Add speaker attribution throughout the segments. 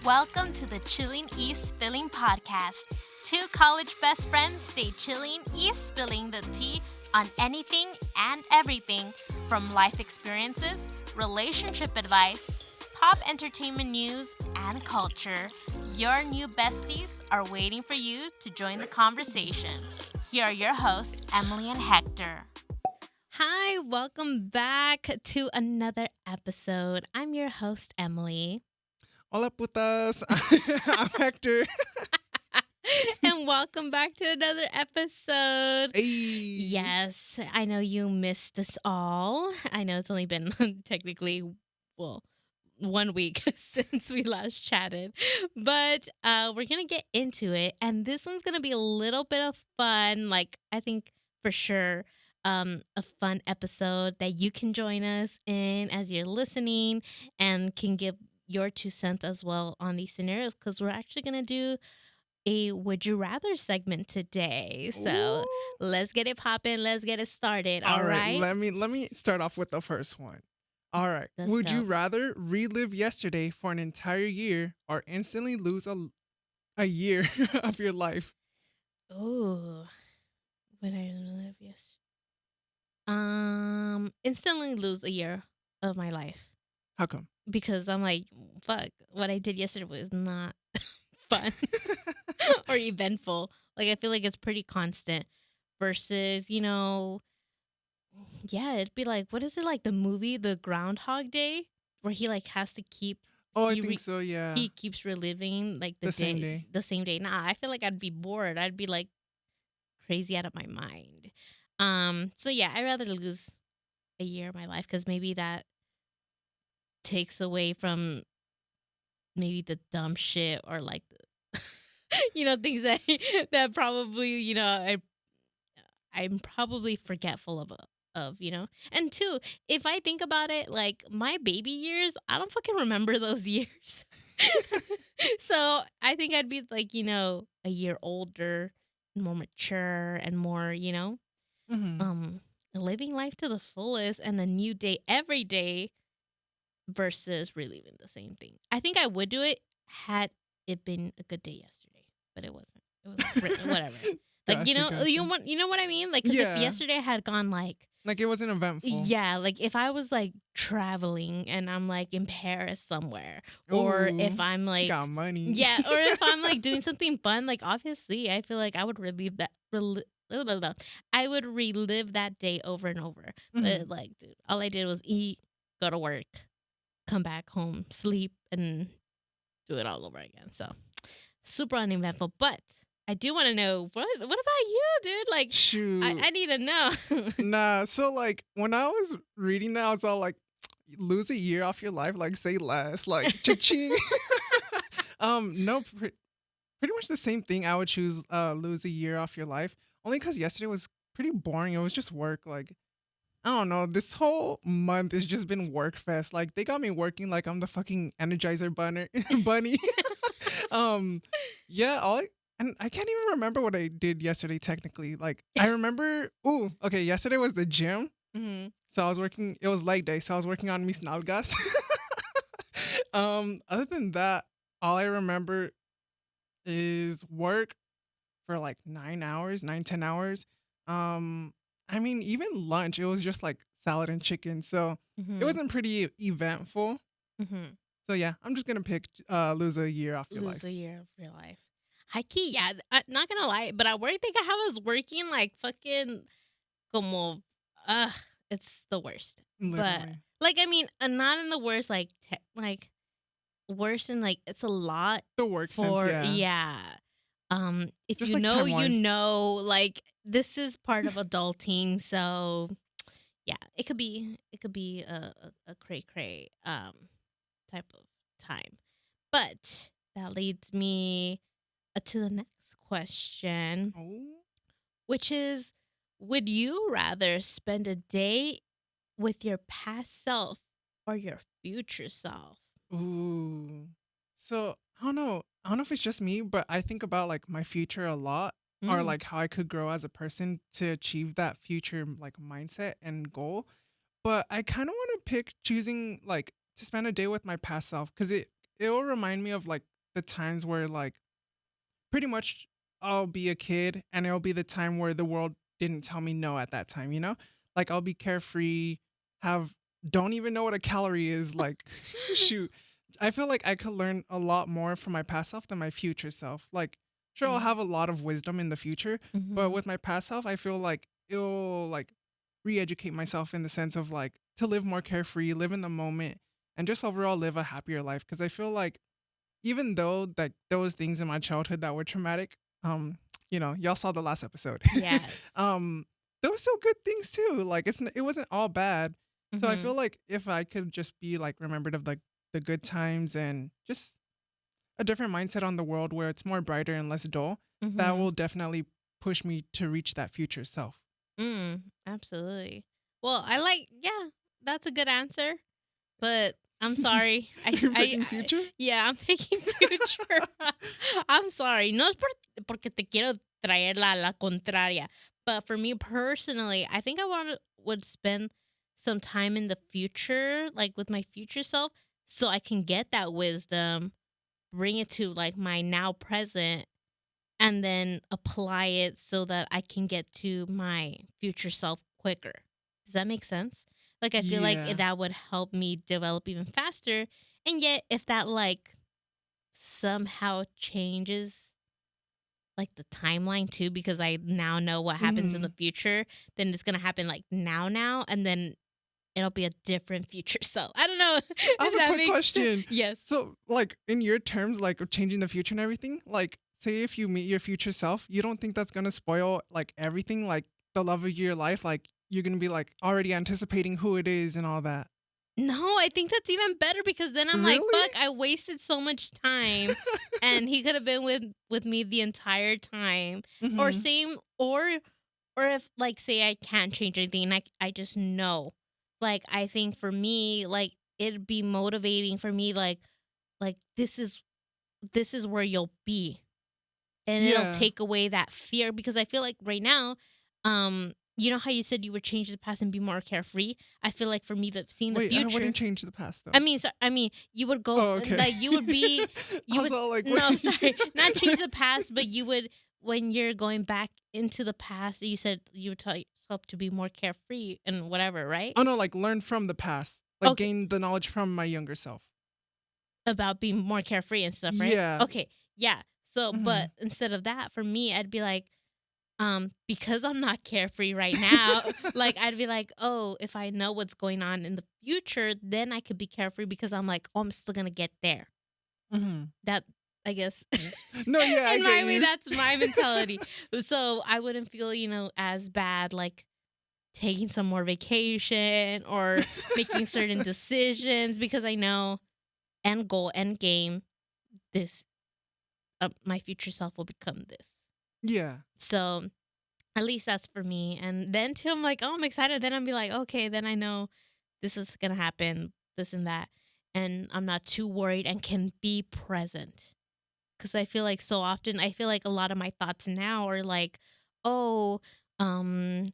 Speaker 1: Welcome to the Chillin Y Spillin podcast. Two college best friends stay chilling y spilling the tea on anything and everything from life experiences, relationship advice, pop entertainment news, and culture. Your new besties are waiting for you to join the conversation. Here are your hosts, Emily and Hector. Hi, welcome back to another episode. I'm your host, Emily.
Speaker 2: Hola putas. I'm Hector.
Speaker 1: And welcome back to another episode.
Speaker 2: Hey.
Speaker 1: Yes, I know you missed us all. I know it's only been technically, well, 1 week since we last chatted, but we're gonna get into it, and this one's gonna be a little bit of fun. Like I think for sure, a fun episode that you can join us in as you're listening and can give your 2 cents as well on these scenarios because we're actually gonna do a would you rather segment today. So
Speaker 2: Ooh.
Speaker 1: let's get it popping. Let's get it started. All
Speaker 2: All right.
Speaker 1: right.
Speaker 2: Let me start off with the first one. All right.
Speaker 1: Let's
Speaker 2: Would you
Speaker 1: go.
Speaker 2: rather relive yesterday for an entire year or instantly lose a year of your life?
Speaker 1: Ooh. Would I live? Yes. Instantly lose a year of my life
Speaker 2: How come?
Speaker 1: because I'm like, fuck, what I did yesterday was not fun or eventful. Like I feel like it's pretty constant versus, yeah, it'd be like, what is it like the movie, The Groundhog Day, where he like has to keep
Speaker 2: Oh, I
Speaker 1: he
Speaker 2: think so, yeah.
Speaker 1: he keeps reliving like the
Speaker 2: The same
Speaker 1: days,
Speaker 2: day.
Speaker 1: the same day. Nah, I feel like I'd be bored. I'd be like crazy out of my mind. So yeah, I'd rather lose a year of my life because maybe that takes away from maybe the dumb shit or like the, things that that probably I'm probably forgetful of. And two, if I think about it, like my baby years, I don't fucking remember those years. So I think I'd be like, a year older, more mature, and more,
Speaker 2: Mm-hmm.
Speaker 1: um, living life to the fullest and a new day every day versus reliving the same thing. I think I would do it had it been a good day yesterday, but it wasn't. It was whatever. Like
Speaker 2: Gotcha, gotcha.
Speaker 1: you know what I mean? Like, cause if
Speaker 2: Yeah.
Speaker 1: yesterday had gone like,
Speaker 2: Like it wasn't eventful.
Speaker 1: yeah, like if I was like traveling and I'm like in Paris somewhere, or if
Speaker 2: Ooh.
Speaker 1: I'm
Speaker 2: She
Speaker 1: like,
Speaker 2: got money.
Speaker 1: yeah, or if I'm like doing something fun, like obviously I feel like I would relive that. Blah, blah, blah. I would relive that day over and over.
Speaker 2: Mm-hmm.
Speaker 1: But like, dude, all I did was eat, go to work, come back home, sleep, and do it all over again. So super uneventful. But I do want to know what about you, dude? Like,
Speaker 2: Shoot.
Speaker 1: I need to know.
Speaker 2: Nah, so like when I was reading that, I was all like, lose a year off your life, like say less, like cha-ching. No, pretty much the same thing. I would choose lose a year off your life, only because yesterday was pretty boring. It was just work. Like I don't know, this whole month has just been work fest. Like they got me working like I'm the fucking Energizer bunny. bunny. um, yeah, and I can't even remember what I did yesterday. Technically, like I remember. Ooh, okay. Yesterday was the gym.
Speaker 1: Hmm.
Speaker 2: So I was working. It was leg day, so I was working on mis nalgas. Other than that, all I remember is work for like 9 hours, 9, 10 hours. Um, I mean, even lunch, it was just like salad and chicken, so it
Speaker 1: Hmm.
Speaker 2: wasn't pretty eventful.
Speaker 1: Hmm.
Speaker 2: So yeah, I'm just gonna pick lose a year off your
Speaker 1: Lose
Speaker 2: life.
Speaker 1: a year of your life. High key, yeah. Not gonna lie, but I work. Think I was working like fucking como. Ugh, it's the worst. But
Speaker 2: Literally,
Speaker 1: like, I mean, not in the worst. Like, like worse in like it's a lot
Speaker 2: the work sense,
Speaker 1: for
Speaker 2: yeah.
Speaker 1: yeah. If
Speaker 2: Just
Speaker 1: you
Speaker 2: like
Speaker 1: know,
Speaker 2: time
Speaker 1: you
Speaker 2: wise.
Speaker 1: know. Like this is part of adulting, so yeah, it could be a cray cray type of time. But that leads me to the next question,
Speaker 2: Oh.
Speaker 1: which is, would you rather spend a day with your past self or your future self?
Speaker 2: Ooh. So I don't know. I don't know if it's just me, but I think about like my future a lot, or
Speaker 1: Mm.
Speaker 2: like how I could grow as a person to achieve that future like mindset and goal. But I kind of want to pick choosing like to spend a day with my past self because it will remind me of like the times where like pretty much I'll be a kid and it'll be the time where the world didn't tell me no at that time, you know? Like I'll be carefree, have don't even know what a calorie is, like shoot. I feel like I could learn a lot more from my past self than my future self. Like sure I'll have a lot of wisdom in the future, but
Speaker 1: Mm-hmm.
Speaker 2: with my past self, I feel like it'll like re-educate myself in the sense of like to live more carefree, live in the moment, and just overall live a happier life. Cause I feel like even though like there was things in my childhood that were traumatic, y'all saw the last episode.
Speaker 1: Yes.
Speaker 2: um, there was still good things too. Like it wasn't all bad. So I
Speaker 1: Mm-hmm.
Speaker 2: feel like if I could just be like remembered of like the good times and just a different mindset on the world where it's more brighter and less dull, that
Speaker 1: Mm-hmm.
Speaker 2: will definitely push me to reach that future self.
Speaker 1: Absolutely. Well, yeah, that's a good answer. But I'm sorry.
Speaker 2: You're picking future?
Speaker 1: Yeah, I'm picking future. I'm sorry. No es porque te quiero traer la contraria. But for me personally, I think would spend some time in the future, like with my future self, so I can get that wisdom, bring it to like my now present, and then apply it so that I can get to my future self quicker. Does that make sense? Like I feel like
Speaker 2: Yeah.
Speaker 1: that would help me develop even faster. And yet if that like somehow changes like the timeline too because I now know what happens in
Speaker 2: Hmm.
Speaker 1: the future, then it's going to happen like now and then it'll be a different future self. I don't know
Speaker 2: I have
Speaker 1: if
Speaker 2: a
Speaker 1: that
Speaker 2: quick
Speaker 1: makes sense.
Speaker 2: question.
Speaker 1: Yes.
Speaker 2: So, like, in your terms, like, of changing the future and everything, like, say if you meet your future self, you don't think that's gonna spoil, like, everything, like, the love of your life? Like, you're gonna be, like, already anticipating who it is and all that.
Speaker 1: No, I think that's even better because then I'm like,
Speaker 2: Really?
Speaker 1: fuck, I wasted so much time and he could have been with me the entire time. Or
Speaker 2: Mm-hmm.
Speaker 1: same or if like say I can't change anything and I just know. Like I think for me, like it'd be motivating for me like this is where you'll be and it'll
Speaker 2: Yeah.
Speaker 1: take away that fear because I feel like right now, you know how you said you would change the past and be more carefree. I feel like for me, seeing the
Speaker 2: Wait, I
Speaker 1: future.
Speaker 2: wouldn't change the past,
Speaker 1: I
Speaker 2: though.
Speaker 1: mean, I mean, you would go
Speaker 2: Oh, okay.
Speaker 1: like
Speaker 2: I
Speaker 1: you
Speaker 2: was
Speaker 1: would
Speaker 2: all like,
Speaker 1: no,
Speaker 2: wait.
Speaker 1: sorry, not change the past, but you would when you're going back into the past. You said you would tell yourself to be more carefree and whatever, right?
Speaker 2: Oh, no, like, learn from the past. Like,
Speaker 1: Okay,
Speaker 2: gain the knowledge from my younger self.
Speaker 1: about being more carefree and stuff, right?
Speaker 2: Yeah.
Speaker 1: Okay, yeah. So,
Speaker 2: Mm-hmm.
Speaker 1: but instead of that, for me, I'd be like, because I'm not carefree right now, like I'd be like, oh, if I know what's going on in the future, then I could be carefree because I'm like, oh, I'm still gonna get there.
Speaker 2: Mm-hmm.
Speaker 1: That I guess
Speaker 2: No, yeah, I
Speaker 1: in
Speaker 2: get
Speaker 1: my way,
Speaker 2: you.
Speaker 1: that's my mentality. So I wouldn't feel, as bad like taking some more vacation or making certain decisions because I know end goal, end game, this my future self will become this.
Speaker 2: Yeah.
Speaker 1: So at least that's for me. And then too, I'm like, oh, I'm excited. Then I'll be like, okay, then I know this is gonna happen, this and that, and I'm not too worried and can be present. Because I feel like so often, I feel like a lot of my thoughts now are like, oh, um,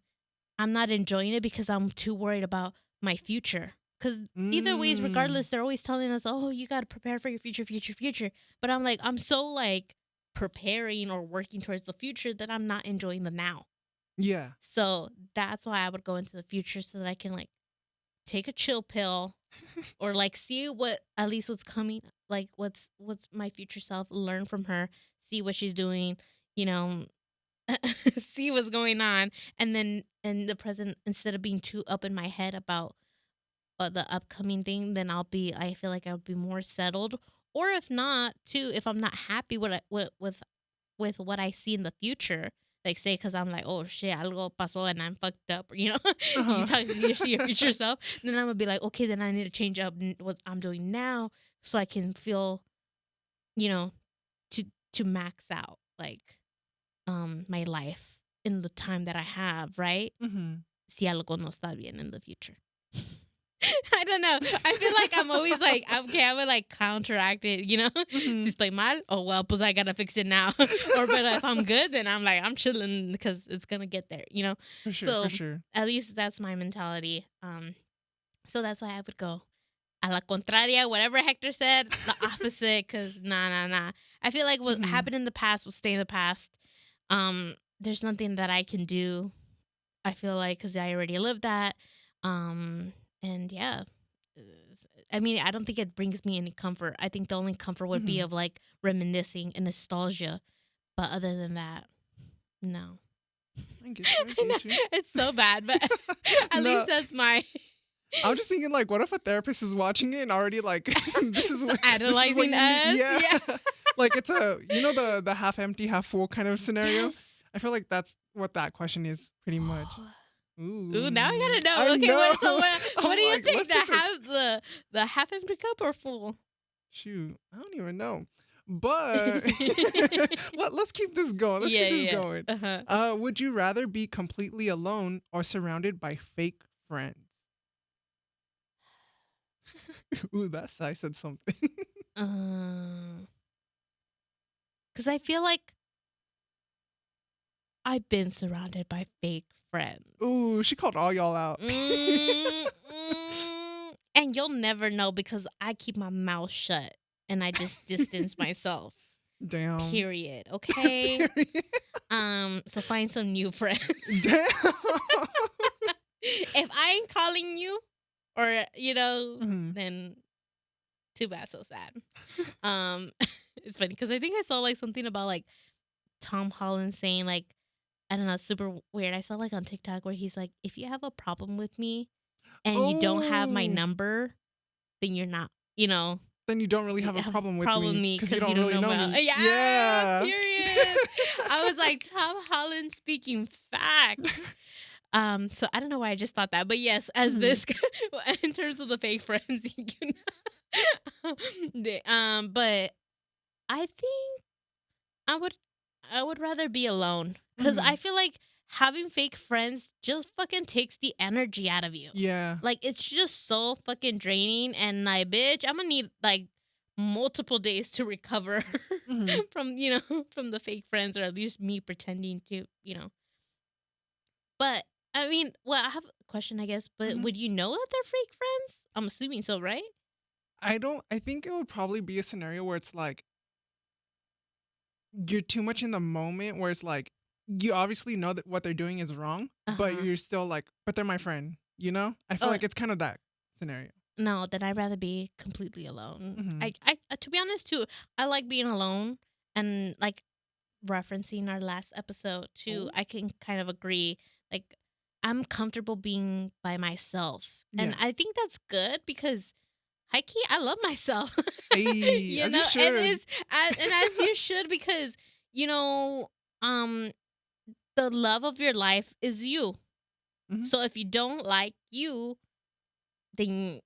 Speaker 1: I'm not enjoying it because I'm too worried about my future. Because either ways,
Speaker 2: Mm.
Speaker 1: regardless, they're always telling us, oh, you got to prepare for your future, future, future. But I'm like, I'm so like preparing or working towards the future that I'm not enjoying the now.
Speaker 2: Yeah.
Speaker 1: So that's why I would go into the future so that I can like take a chill pill or like see what at least what's coming, like what's my future self, learn from her, see what she's doing, you know, see what's going on, and then in the present, instead of being too up in my head about the upcoming thing, then I feel like I would be more settled. Or if not, too, if I'm not happy with what I see in the future. Like say, because I'm like, oh shit, algo pasó and I'm fucked up. Or, you
Speaker 2: Uh-huh.
Speaker 1: talk to your future self. Then I'm gonna be like, okay, then I need to change up what I'm doing now so I can feel, you know, to to max out like my life in the time that I have, right?
Speaker 2: Mhm.
Speaker 1: Si algo no está bien in the future. I don't know. I feel like I'm always like, okay, I would like counteract it, Si
Speaker 2: Mhm.
Speaker 1: estoy mal, oh well, pues I gotta fix it now. Or but if I'm good, then I'm like, I'm chilling because it's gonna get there.
Speaker 2: For sure, for
Speaker 1: So
Speaker 2: sure.
Speaker 1: at least that's my mentality. So that's why I would go. a la contraria, whatever Hector said, the opposite. Cause nah. I feel like what
Speaker 2: Mhm.
Speaker 1: happened in the past will stay in the past. There's nothing that I can do. I feel like because I already lived that. And yeah, I mean, I don't think it brings me any comfort. I think the only comfort would be
Speaker 2: Mhm.
Speaker 1: of like reminiscing and nostalgia. But other than that, no.
Speaker 2: I get you. I
Speaker 1: I know
Speaker 2: get you.
Speaker 1: it's so bad, but at least
Speaker 2: No,
Speaker 1: that's my
Speaker 2: I'm just thinking like, what if a therapist is watching it and already like,
Speaker 1: so
Speaker 2: this is what
Speaker 1: analyzing
Speaker 2: you need.
Speaker 1: us.
Speaker 2: Yeah,
Speaker 1: Yeah.
Speaker 2: like it's a the half empty, half full kind of scenario.
Speaker 1: Yes.
Speaker 2: I feel like that's what that question is pretty much.
Speaker 1: Ooh, now
Speaker 2: Ooh,
Speaker 1: I gotta know.
Speaker 2: I
Speaker 1: Okay,
Speaker 2: know.
Speaker 1: what
Speaker 2: I'm
Speaker 1: do you
Speaker 2: like,
Speaker 1: think?
Speaker 2: let's take a
Speaker 1: The half empty cup or full?
Speaker 2: shoot. I don't even know, but let's keep this going. Let's keep
Speaker 1: Yeah,
Speaker 2: this
Speaker 1: yeah.
Speaker 2: going.
Speaker 1: Uh-huh.
Speaker 2: Would you rather be completely alone or surrounded by fake friends? Ooh, I said something.
Speaker 1: Um, cuz I feel like I've been surrounded by fake
Speaker 2: Ooh,
Speaker 1: friends.
Speaker 2: she called all y'all out.
Speaker 1: And you'll never know because I keep my mouth shut and I just distance myself.
Speaker 2: Damn.
Speaker 1: Period. Okay?
Speaker 2: Period.
Speaker 1: So find some new friends.
Speaker 2: Damn.
Speaker 1: If I ain't calling you or
Speaker 2: Mhm.
Speaker 1: then too bad, so sad. Um it's funny because I think I saw like something about like Tom Holland saying like I don't know, it's super weird. I saw like on TikTok where he's like, if you have a problem with me and you don't have my
Speaker 2: Oh,
Speaker 1: number, then you're not,
Speaker 2: then you don't really
Speaker 1: you
Speaker 2: have a
Speaker 1: have a
Speaker 2: problem with
Speaker 1: problem with
Speaker 2: me
Speaker 1: me
Speaker 2: because you
Speaker 1: because you
Speaker 2: don't
Speaker 1: don't
Speaker 2: really
Speaker 1: know
Speaker 2: know
Speaker 1: my
Speaker 2: me.
Speaker 1: yeah,
Speaker 2: Yeah.
Speaker 1: period. I was like, Tom Holland speaking facts. So I don't know why I just thought that, but yes, as
Speaker 2: Mhm.
Speaker 1: this in terms of the fake friends, but I think I would I would rather be alone because I
Speaker 2: Mhm.
Speaker 1: feel like having fake friends just fucking takes the energy out of you.
Speaker 2: Yeah.
Speaker 1: Like it's just so fucking draining, and like, bitch, I'm gonna need like multiple days to recover
Speaker 2: Mhm.
Speaker 1: from from the fake friends, or at least me pretending to. But I mean, well, I have a question, I guess. But
Speaker 2: Mhm.
Speaker 1: would you know that they're fake friends? I'm assuming so, right?
Speaker 2: I think it would probably be a scenario where it's like you're too much in the moment where it's like you obviously know that what they're doing is wrong,
Speaker 1: Uh
Speaker 2: but
Speaker 1: huh.
Speaker 2: you're still like, but they're my friend, you know? I feel
Speaker 1: Oh
Speaker 2: like it's kind of that scenario.
Speaker 1: no, then I'd rather be completely alone.
Speaker 2: Mhm.
Speaker 1: I to be honest too, I like being alone, and like referencing our last episode too,
Speaker 2: Oh.
Speaker 1: I can kind of agree. Like I'm comfortable being by myself, and
Speaker 2: Yeah.
Speaker 1: I think that's good because high key, I love myself.
Speaker 2: Hey,
Speaker 1: You
Speaker 2: as you
Speaker 1: know, and
Speaker 2: should.
Speaker 1: it's and as you should because you know, um, the love of your life is you.
Speaker 2: Mhm.
Speaker 1: So if you don't like you, then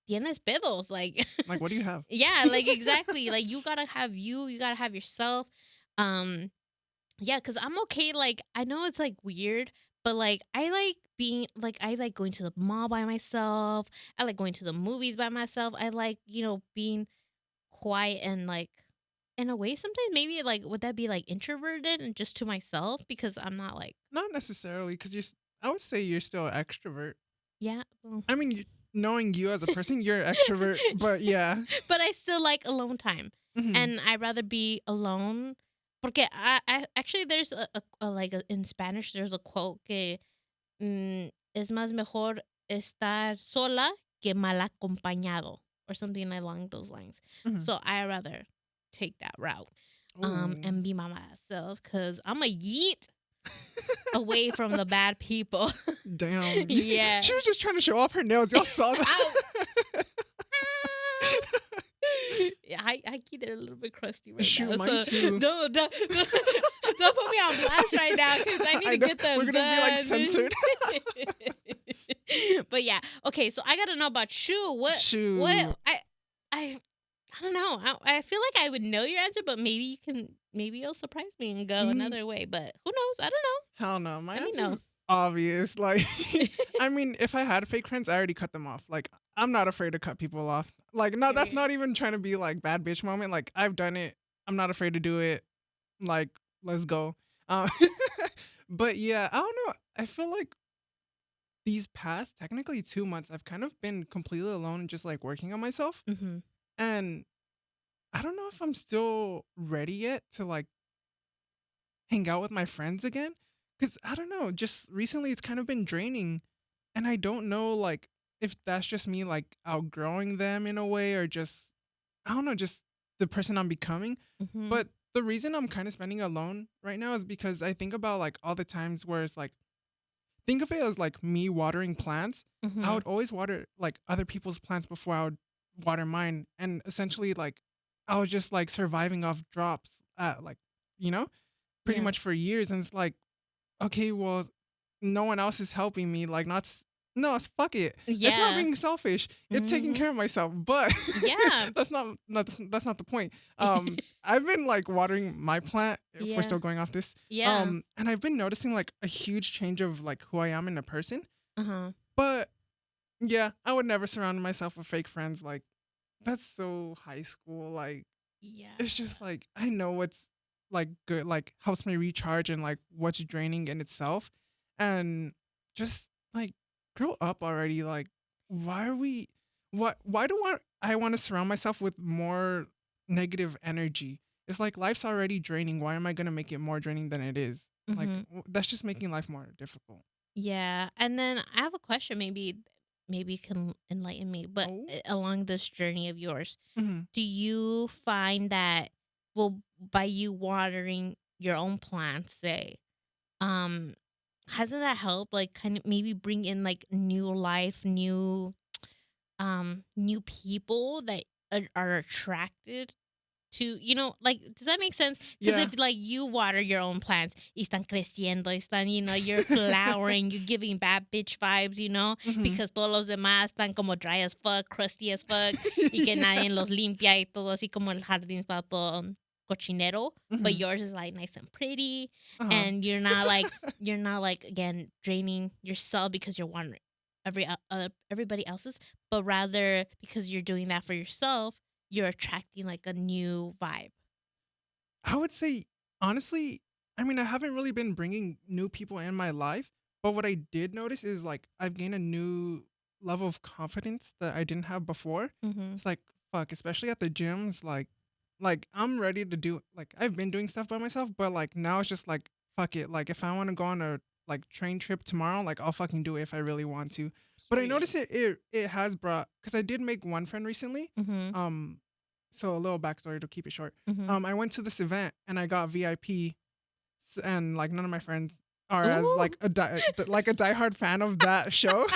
Speaker 1: tienes pedos. Like,
Speaker 2: Like, what do you have?
Speaker 1: yeah, like exactly. Like you gotta have you. You gotta have yourself. Um, yeah, because I'm okay. Like I know it's like weird, but like I like being like I like going to the mall by myself. I like going to the movies by myself. I like being quiet and like in a way sometimes maybe like would that be like introverted and just to myself because I'm not like
Speaker 2: Not necessarily, because I would say you're still an extrovert.
Speaker 1: yeah well,
Speaker 2: I mean, knowing you as a person, you're an extrovert, but yeah.
Speaker 1: but I still like alone time
Speaker 2: Mhm.
Speaker 1: and I'd rather be alone porque I actually there's in Spanish there's a quote que es más mejor estar sola que mal acompañado or something along those lines.
Speaker 2: Mhm.
Speaker 1: So I rather take that route
Speaker 2: Ooh.
Speaker 1: and be my myself because I'm a yeet away from the bad people.
Speaker 2: Damn. You see,
Speaker 1: Yeah.
Speaker 2: she was just trying to show off her nails. Y'all saw
Speaker 1: Ow.
Speaker 2: that?
Speaker 1: Yeah, I keep it a little bit crusty right
Speaker 2: Shoot,
Speaker 1: now.
Speaker 2: mine
Speaker 1: So
Speaker 2: too.
Speaker 1: don't put me on blast right now because I need
Speaker 2: I
Speaker 1: to
Speaker 2: know.
Speaker 1: get them
Speaker 2: We're gonna be like
Speaker 1: done.
Speaker 2: censored.
Speaker 1: But yeah, okay. So I gotta know about you. What
Speaker 2: Shoot.
Speaker 1: I I don't know. I feel like I would know your answer, but maybe you'll surprise me and go
Speaker 2: Mm,
Speaker 1: another way. But who knows? I don't
Speaker 2: hell no. My
Speaker 1: know. Let me
Speaker 2: answer's
Speaker 1: know.
Speaker 2: obvious. Like, I mean, if I had fake friends, I already cut them off. Like, I'm not afraid to cut people off. Like, no, that's
Speaker 1: Period.
Speaker 2: not even trying to be like bad bitch moment. Like, I've done it. I'm not afraid to do it. Like, let's go. Um, but yeah, I don't know. I feel like these past technically 2 months, I've kind of been completely alone and just like working on myself.
Speaker 1: Mhm.
Speaker 2: And I don't know if I'm still ready yet to like hang out with my friends again. Cause I don't know, just recently it's kind of been draining. And I don't know like if that's just me like outgrowing them in a way or just I don't know, just the person I'm becoming.
Speaker 1: Mhm.
Speaker 2: But the reason I'm kind of spending alone right now is because I think about like all the times where it's like think of it as like me watering plants. I
Speaker 1: Mhm.
Speaker 2: would always water like other people's plants before I would water mine. And essentially like I was just like surviving off drops at like, you know, pretty
Speaker 1: Yeah.
Speaker 2: much for years. And it's like, okay, well, no one else is helping me. Like, not, no, it's fuck it. It's not
Speaker 1: Yeah.
Speaker 2: being selfish. It's taking
Speaker 1: Mhm.
Speaker 2: care of myself. But
Speaker 1: Yeah.
Speaker 2: that's not the point. I've been like watering my plant if we're
Speaker 1: Yeah.
Speaker 2: still going off this.
Speaker 1: Yeah.
Speaker 2: And I've been noticing like a huge change of like who I am in a person.
Speaker 1: Uh-huh.
Speaker 2: But yeah, I would never surround myself with fake friends. Like, that's so high school. Like,
Speaker 1: Yeah.
Speaker 2: it's just like I know what's like good, like helps me recharge and like what's draining in itself. And just like grow up already. Like, why are we why do I want to surround myself with more negative energy? It's like life's already draining. Why am I gonna make it more draining than it is? Like
Speaker 1: Mhm.
Speaker 2: that's just making life more difficult.
Speaker 1: Yeah. And then I have a question, maybe you can enlighten me, but
Speaker 2: Oh.
Speaker 1: along this journey of yours,
Speaker 2: Hmm.
Speaker 1: do you find that, well, by you watering your own plants, say, um hasn't that helped like kind of maybe bring in like new life, new people that are attracted to, like, does that make sense? Because
Speaker 2: Yeah.
Speaker 1: if like you water your own plants, y están creciendo, están, you're flowering, you're giving bad bitch vibes,
Speaker 2: Hmm.
Speaker 1: because todos los demás están como dry as fuck, crusty as fuck, y que
Speaker 2: Yeah.
Speaker 1: nadie los limpia y todo así como el jardín está todo cochinero, but
Speaker 2: Hmm.
Speaker 1: yours is like nice and pretty,
Speaker 2: Uh-huh.
Speaker 1: and you're not like again draining yourself because you're watering everybody else's, but rather because you're doing that for yourself, you're attracting like a new vibe.
Speaker 2: I would say, honestly, I mean, I haven't really been bringing new people in my life, but what I did notice is like I've gained a new level of confidence that I didn't have before.
Speaker 1: Mhm.
Speaker 2: It's like, fuck, especially at the gyms, like I'm ready to do like I've been doing stuff by myself, but like now it's just like fuck it. Like if I want to go on a like train trip tomorrow, like I'll fucking do it if I really want to. But I
Speaker 1: Period.
Speaker 2: noticed it has brought because I did make one friend recently.
Speaker 1: Mhm.
Speaker 2: Um so a little backstory to keep it short.
Speaker 1: Mhm.
Speaker 2: I went to this event and I got VIP, and like none of my friends are as
Speaker 1: Ooh.
Speaker 2: like like a diehard fan of that show.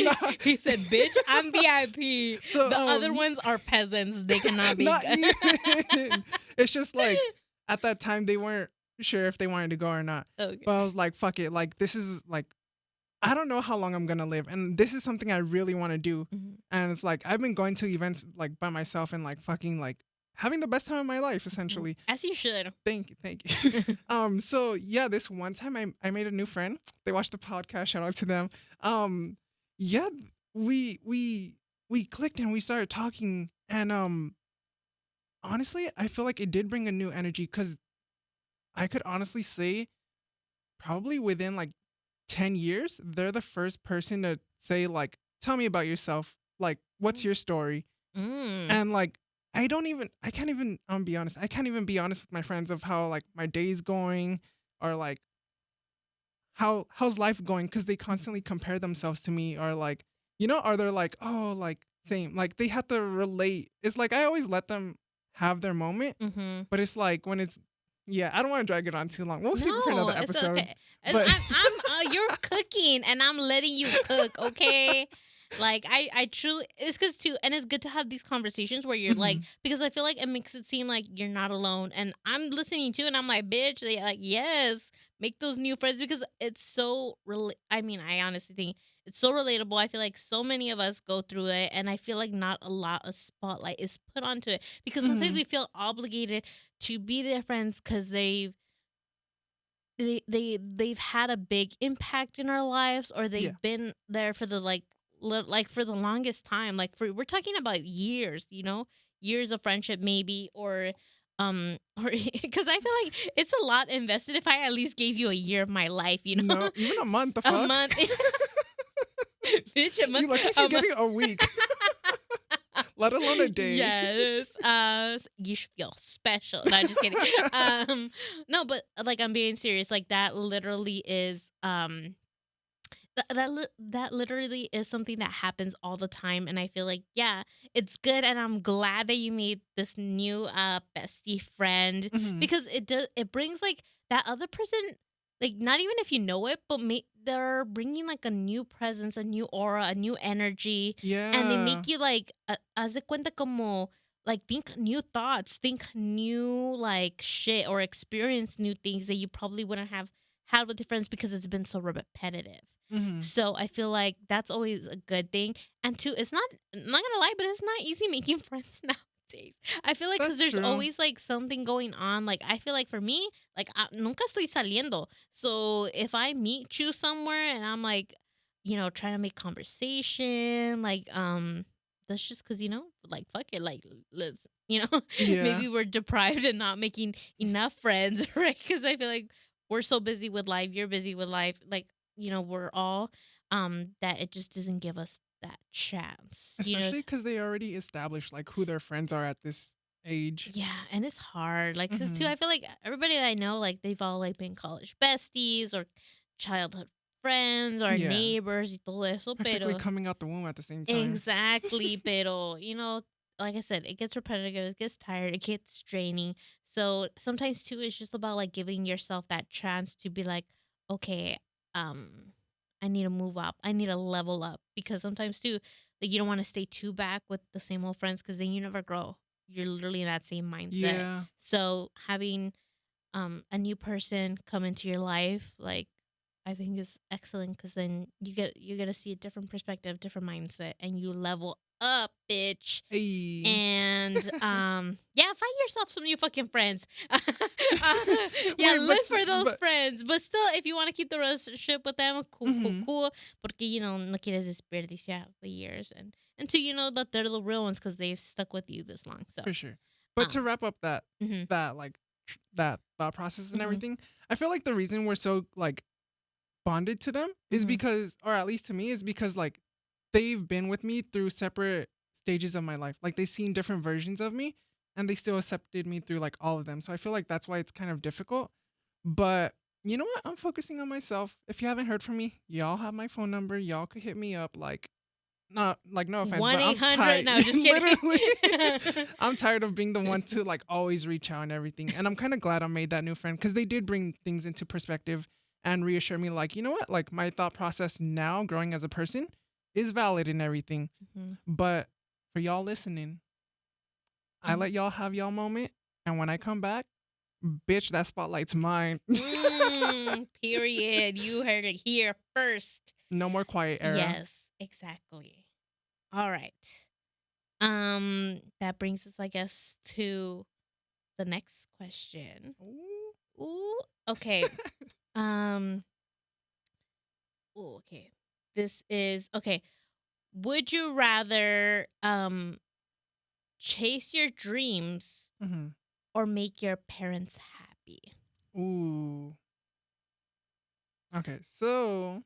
Speaker 2: Nah.
Speaker 1: He said, "Bitch, I'm VIP.
Speaker 2: So
Speaker 1: The other ones are peasants. They cannot be."
Speaker 2: not even. It's just like at that time they weren't sure if they wanted to go or not. But I
Speaker 1: Okay.
Speaker 2: was like, fuck it. Like this is like I don't know how long I'm gonna live, and this is something I really want to do.
Speaker 1: Mhm.
Speaker 2: And it's like I've been going to events like by myself and like fucking like having the best time of my life
Speaker 1: Mhm.
Speaker 2: essentially.
Speaker 1: As you should.
Speaker 2: Thank you, thank you. So yeah, this one time I made a new friend. They watched the podcast. Shout out to them. Um, yeah, we we we clicked and we started talking, and honestly, I feel like it did bring a new energy because I could honestly say probably within like 10 years, they're the first person to say like, "Tell me about yourself. Like, what's your story?"
Speaker 1: Mm.
Speaker 2: And like I can't even be honest. I can't even be honest with my friends of how like my day's going or like how's life going because they constantly compare themselves to me or like are they like oh like same like they have to relate. It's like I always let them have their moment,
Speaker 1: Mhm.
Speaker 2: but it's like when it's yeah, I don't want to drag it on too long. We'll save it for
Speaker 1: No,
Speaker 2: another
Speaker 1: it's
Speaker 2: episode.
Speaker 1: okay.
Speaker 2: But
Speaker 1: You're cooking and I'm letting you cook, okay? Like I truly, it's cuz too, and it's good to have these conversations where you're like,
Speaker 2: Mhm.
Speaker 1: because I feel like it makes it seem like you're not alone, and I'm listening to, and I'm like, bitch, they like, yes, make those new friends, because it's so I mean, I honestly think it's so relatable. I feel like so many of us go through it, and I feel like not a lot of spotlight is put onto it, because sometimes
Speaker 2: Mhm.
Speaker 1: we feel obligated to be their friends because they've had a big impact in our lives, or
Speaker 2: Yeah.
Speaker 1: they've been there for the like for the longest time, like for we're talking about years, years of friendship maybe, or because I feel like it's a lot invested if I at least gave you a year of my life,
Speaker 2: No, even a month, the
Speaker 1: a
Speaker 2: fuck?
Speaker 1: month. Bitch, a
Speaker 2: You
Speaker 1: month.
Speaker 2: lucky if you're getting a week, let alone a day.
Speaker 1: Yes. You should feel special. No, just kidding. No, but like I'm being serious. Like that literally is that literally is something that happens all the time, and I feel like yeah, it's good, and I'm glad that you made this new bestie friend
Speaker 2: Mhm.
Speaker 1: because it brings like that other person, like not even if you know it, but they're bringing like a new presence, a new aura, a new energy, and they
Speaker 2: Yeah.
Speaker 1: make you like haz de cuenta como like think new thoughts, think new like shit, or experience new things that you probably wouldn't have had with your friends because it's been so repetitive.
Speaker 2: Mhm.
Speaker 1: So I feel like that's always a good thing. And two, it's not gonna lie, but it's not easy making friends nowadays. I feel like because
Speaker 2: That's
Speaker 1: there's
Speaker 2: true.
Speaker 1: always like something going on. Like I feel like for me, like nunca estoy saliendo. So if I meet you somewhere and I'm like, trying to make conversation, like that's just because like fuck it, like let's
Speaker 2: Yeah.
Speaker 1: maybe we're deprived and not making enough friends, right? Because I feel like we're so busy with life, you're busy with life, like we're all that it just doesn't give us that chance,
Speaker 2: Especially because they already established, like, who their friends are at this age.
Speaker 1: yeah, and it's hard, like, cause too
Speaker 2: Mhm.
Speaker 1: I feel like everybody that I know, like, they've all, like, been college besties or childhood friends or
Speaker 2: Yeah.
Speaker 1: neighbors y todo eso,
Speaker 2: Practically
Speaker 1: pero
Speaker 2: coming out the womb at the same time.
Speaker 1: exactly, pero, like I said, it gets repetitive, it gets tired, it gets draining. So sometimes too, it's just about like giving yourself that chance to be like, okay, um, I need to move up, I need to level up because sometimes too, like you don't want to stay too back with the same old friends because then you never grow. You're literally in that same mindset.
Speaker 2: Yeah.
Speaker 1: So having a new person come into your life, like I think is excellent because then you get to see a different perspective, different mindset, and you level up, bitch.
Speaker 2: Hey.
Speaker 1: And yeah, find yourself some new fucking friends. Yeah,
Speaker 2: Wait,
Speaker 1: live for those
Speaker 2: but
Speaker 1: friends. But still, if you want to keep the relationship with them, cool, cool,
Speaker 2: mhm,
Speaker 1: cool. Porque no quieres desperdiciar the years, and two, that they're the real ones because they've stuck with you this long. So
Speaker 2: for sure. But to
Speaker 1: um,
Speaker 2: wrap up
Speaker 1: hmm
Speaker 2: like, that thought process and
Speaker 1: hmm
Speaker 2: everything, I feel like the reason we're so, like, bonded to them is
Speaker 1: hmm
Speaker 2: because, or at least to me, is because, like, they've been with me through separate stages of my life. Like, they've seen different versions of me, and they still accepted me through, like, all of them. So I feel like that's why it's kind of difficult. But you know what? I'm focusing on myself. If you haven't heard from me, y'all have my phone number. Y'all could hit me up. Like, not like no offense,
Speaker 1: one
Speaker 2: but
Speaker 1: eight
Speaker 2: I'm
Speaker 1: hundred.
Speaker 2: tired.
Speaker 1: No, just kidding.
Speaker 2: Literally, I'm tired of being the one to like always reach out and everything. And I'm kind of glad I made that new friend because they did bring things into perspective and reassure me, like, you know what? Like, my thought process now, growing as a person, is valid and everything.
Speaker 1: Mhm.
Speaker 2: But for y'all listening, I
Speaker 1: Mhm.
Speaker 2: let y'all have y'all moment. And when I come back, bitch, that spotlight's mine.
Speaker 1: Period. You heard it here first.
Speaker 2: No more quiet era.
Speaker 1: Yes, exactly. All right. That brings us, I guess, to the next question.
Speaker 2: Ooh.
Speaker 1: Ooh, okay. Um, ooh, okay. This is okay. Would you rather chase your dreams
Speaker 2: Mhm.
Speaker 1: or make your parents happy?
Speaker 2: Ooh. Okay, so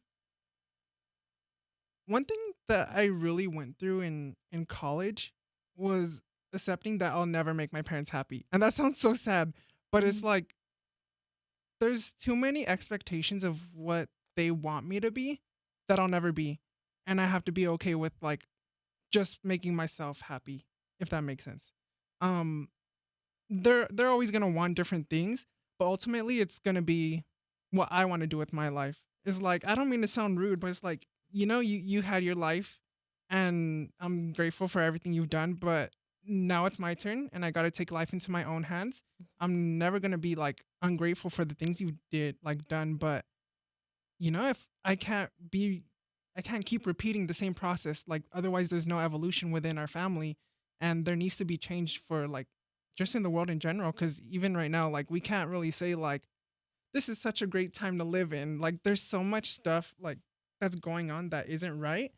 Speaker 2: one thing that I really went through in college was accepting that I'll never make my parents happy. And that sounds so sad, but it's
Speaker 1: Mhm.
Speaker 2: like there's too many expectations of what they want me to be that I'll never be. And I have to be okay with like just making myself happy, if that makes sense. Um they're always going to want different things, but ultimately it's going to be what I want to do with my life. It's like, I don't mean to sound rude, but it's like, you had your life and I'm grateful for everything you've done, but now it's my turn and I got to take life into my own hands. I'm never going to be like ungrateful for the things you did like done, but if I can't keep repeating the same process. Like, otherwise there's no evolution within our family, and there needs to be change for like just in the world in general. Because even right now, like, we can't really say like this is such a great time to live in. Like, there's so much stuff like that's going on that isn't right.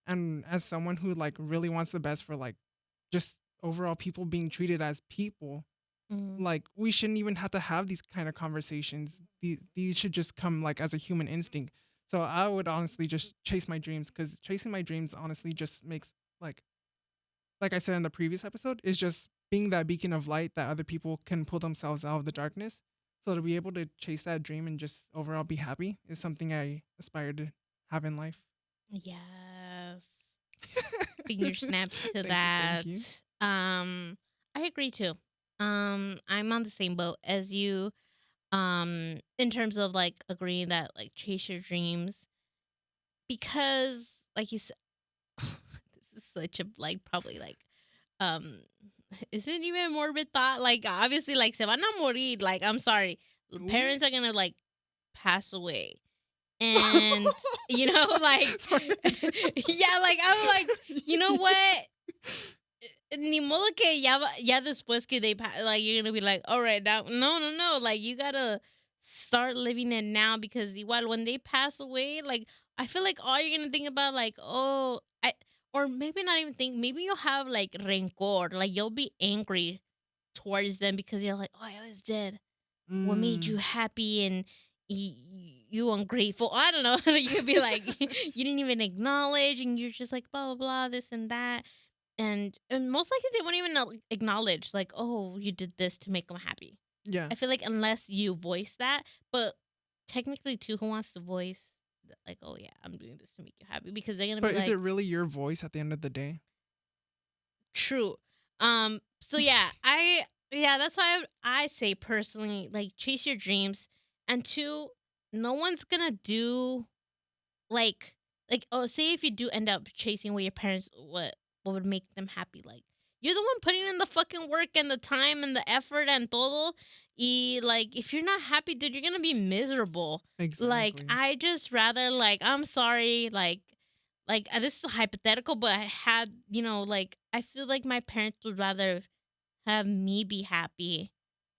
Speaker 2: And as someone who like really wants the best for like just overall people being treated as people,
Speaker 1: Mhm.
Speaker 2: like, we shouldn't even have to have these kind of conversations. These should just come like as a human instinct. So I would honestly just chase my dreams because chasing my dreams honestly just makes like like I said in the previous episode, is just being that beacon of light that other people can pull themselves out of the darkness. So to be able to chase that dream and just overall be happy is something I aspire to have in life.
Speaker 1: Yes. Finger snaps to
Speaker 2: Thank you, thank you.
Speaker 1: that. I agree too. I'm on the same boat as you. In terms of like agreeing that like chase your dreams because like you said, this is such a like probably like um isn't even morbid thought like obviously like se van a morir like I'm sorry
Speaker 2: What?
Speaker 1: parents are gonna like pass away and you know like
Speaker 2: Sorry.
Speaker 1: yeah like I'm like you know what ni modo que ya después que like you're gonna be like all right now no like you gotta start living it now because igual when they pass away like I feel like all you're gonna think about like oh I or maybe not even think maybe you'll have like rancor like you'll be angry towards them because you're like oh I was dead what made you
Speaker 2: Mm,
Speaker 1: happy and you ungrateful I don't know you could be like you didn't even acknowledge and you're just like blah blah blah this and that and most likely they won't even acknowledge like oh you did this to make them happy
Speaker 2: yeah.
Speaker 1: I feel like unless you voice that but technically too who wants to voice like oh yeah I'm doing this to make you happy because they're gonna be
Speaker 2: But is
Speaker 1: like
Speaker 2: it really your voice at the end of the day?
Speaker 1: true so yeah yeah that's why I say personally like chase your dreams and two no one's gonna do like oh say if you do end up chasing what your parents what would make them happy like you're the one putting in the fucking work and the time and the effort and todo y like if you're not happy dude you're gonna be miserable like
Speaker 2: Exactly.
Speaker 1: I just rather like I'm sorry like this is hypothetical but I had you know like I feel like my parents would rather have me be happy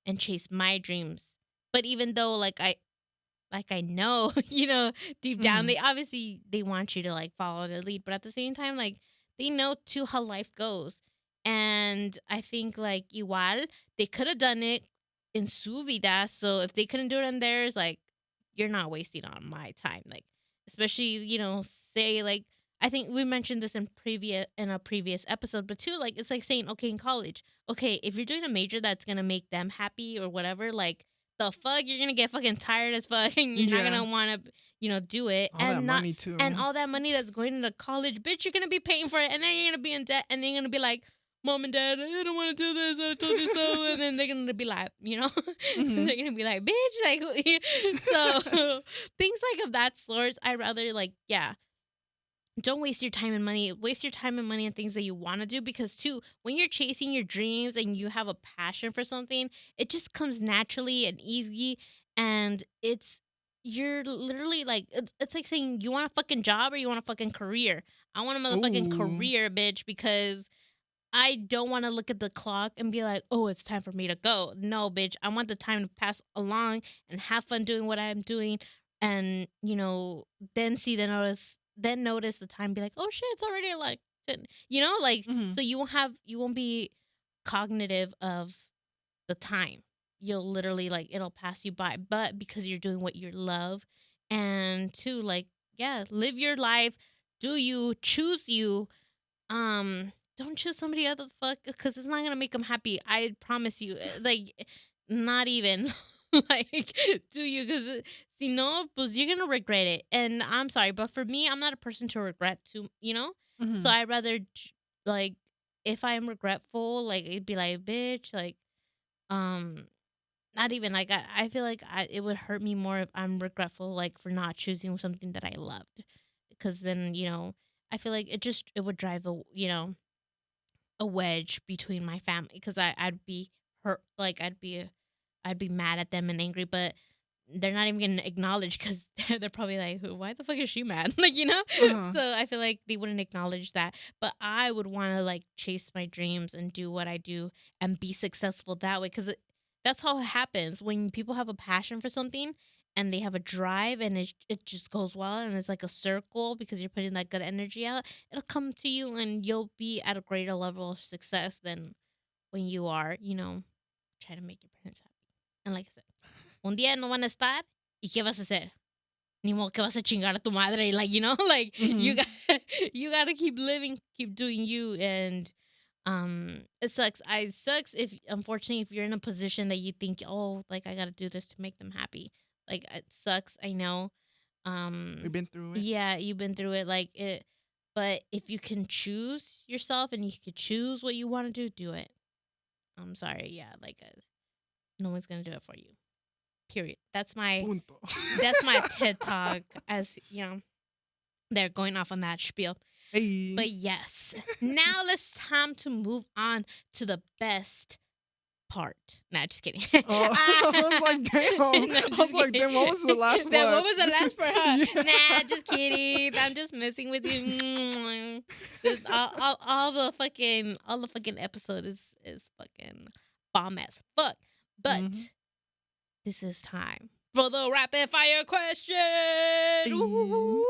Speaker 1: and chase my dreams but even though like I know, you know, deep down
Speaker 2: Mhm.
Speaker 1: they obviously they want you to like follow their lead, but at the same time, like they know too how life goes. And I think like igual they could have done it in su vida. So if they couldn't do it in theirs, like you're not wasting on my time. Like especially, you know, say like I think we mentioned this in a previous episode, but too like it's like saying, okay, in college, okay, if you're doing a major that's gonna make them happy or whatever, like the fuck you're gonna get fucking tired as fuck and you're not
Speaker 2: Yeah.
Speaker 1: gonna want to you know do it
Speaker 2: All that money
Speaker 1: and
Speaker 2: too.
Speaker 1: all that money that's going into college bitch you're gonna be paying for it and then you're gonna be in debt and then you're gonna be like mom and dad I don't want to do this I told you so and then they're gonna be like you know
Speaker 2: Mhm.
Speaker 1: they're gonna be like bitch like so things like of that sorts I rather like yeah don't waste your time and money. Waste your time and money on things that you want to do because too, when you're chasing your dreams and you have a passion for something, it just comes naturally and easy and it's you're literally like it's like saying you want a fucking job or you want a fucking career. I want a motherfucking
Speaker 2: Ooh.
Speaker 1: career, bitch, because I don't want to look at the clock and be like, "Oh, it's time for me to go." No, bitch. I want the time to pass along and have fun doing what I'm doing and, you know, then notice the time be like, "Oh shit, it's already like 10." You know, like
Speaker 2: Mhm.
Speaker 1: so you won't be cognitive of the time. You'll literally like it'll pass you by, but because you're doing what you love and to like yeah, live your life, do you choose you don't choose somebody other fuck because it's not gonna make them happy. I promise you. Like, not even like do you? Because si no, pues you're gonna regret it. And I'm sorry, but for me, I'm not a person to regret too. You know, so
Speaker 2: Mhm.
Speaker 1: I rather like if I am regretful, like it'd be like bitch, like um. Not even like I feel like it would hurt me more if I'm regretful like for not choosing something that I loved because then you know I feel like it would drive a wedge between my family because I'd be hurt like I'd be mad at them and angry but they're not even gonna acknowledge because they're probably like why the fuck is she mad like you know
Speaker 2: Uh-huh.
Speaker 1: so I feel like they wouldn't acknowledge that but I would want to like chase my dreams and do what I do and be successful that way because that's how it happens when people have a passion for something and they have a drive and it just goes well and it's like a circle because you're putting that good energy out it'll come to you and you'll be at a greater level of success than when you are, you know, trying to make your parents happy. And like I said, un día no van a estar y qué vas a hacer? ni modo que vas a chingar a tu madre. Like, like you
Speaker 2: Mhm.
Speaker 1: got you gotta keep living, keep doing you. And it sucks. It sucks if, unfortunately, if you're in a position that you think, oh, like I gotta do this to make them happy. Like, it sucks, I know.
Speaker 2: We've been through it.
Speaker 1: Yeah, you've been through it, like it. But if you can choose yourself and you could choose what you want to do it. I'm sorry, yeah, like no one's gonna do it for you. Period.
Speaker 2: Punto.
Speaker 1: That's my TED talk. As they're going off on that spiel.
Speaker 2: Hey.
Speaker 1: But yes, now let's time to move on to the best part. Nah, just kidding.
Speaker 2: Oh, I was like, damn.
Speaker 1: No,
Speaker 2: I was
Speaker 1: just
Speaker 2: like,
Speaker 1: kidding.
Speaker 2: damn, what was the last
Speaker 1: Then
Speaker 2: one?
Speaker 1: what was the last part, huh?
Speaker 2: Yeah.
Speaker 1: Nah, just kidding. I'm just messing with you. All the fucking episode is fucking bomb as fuck. But
Speaker 2: Mhm.
Speaker 1: this is time for the rapid fire question.
Speaker 2: Hey.
Speaker 1: Ooh.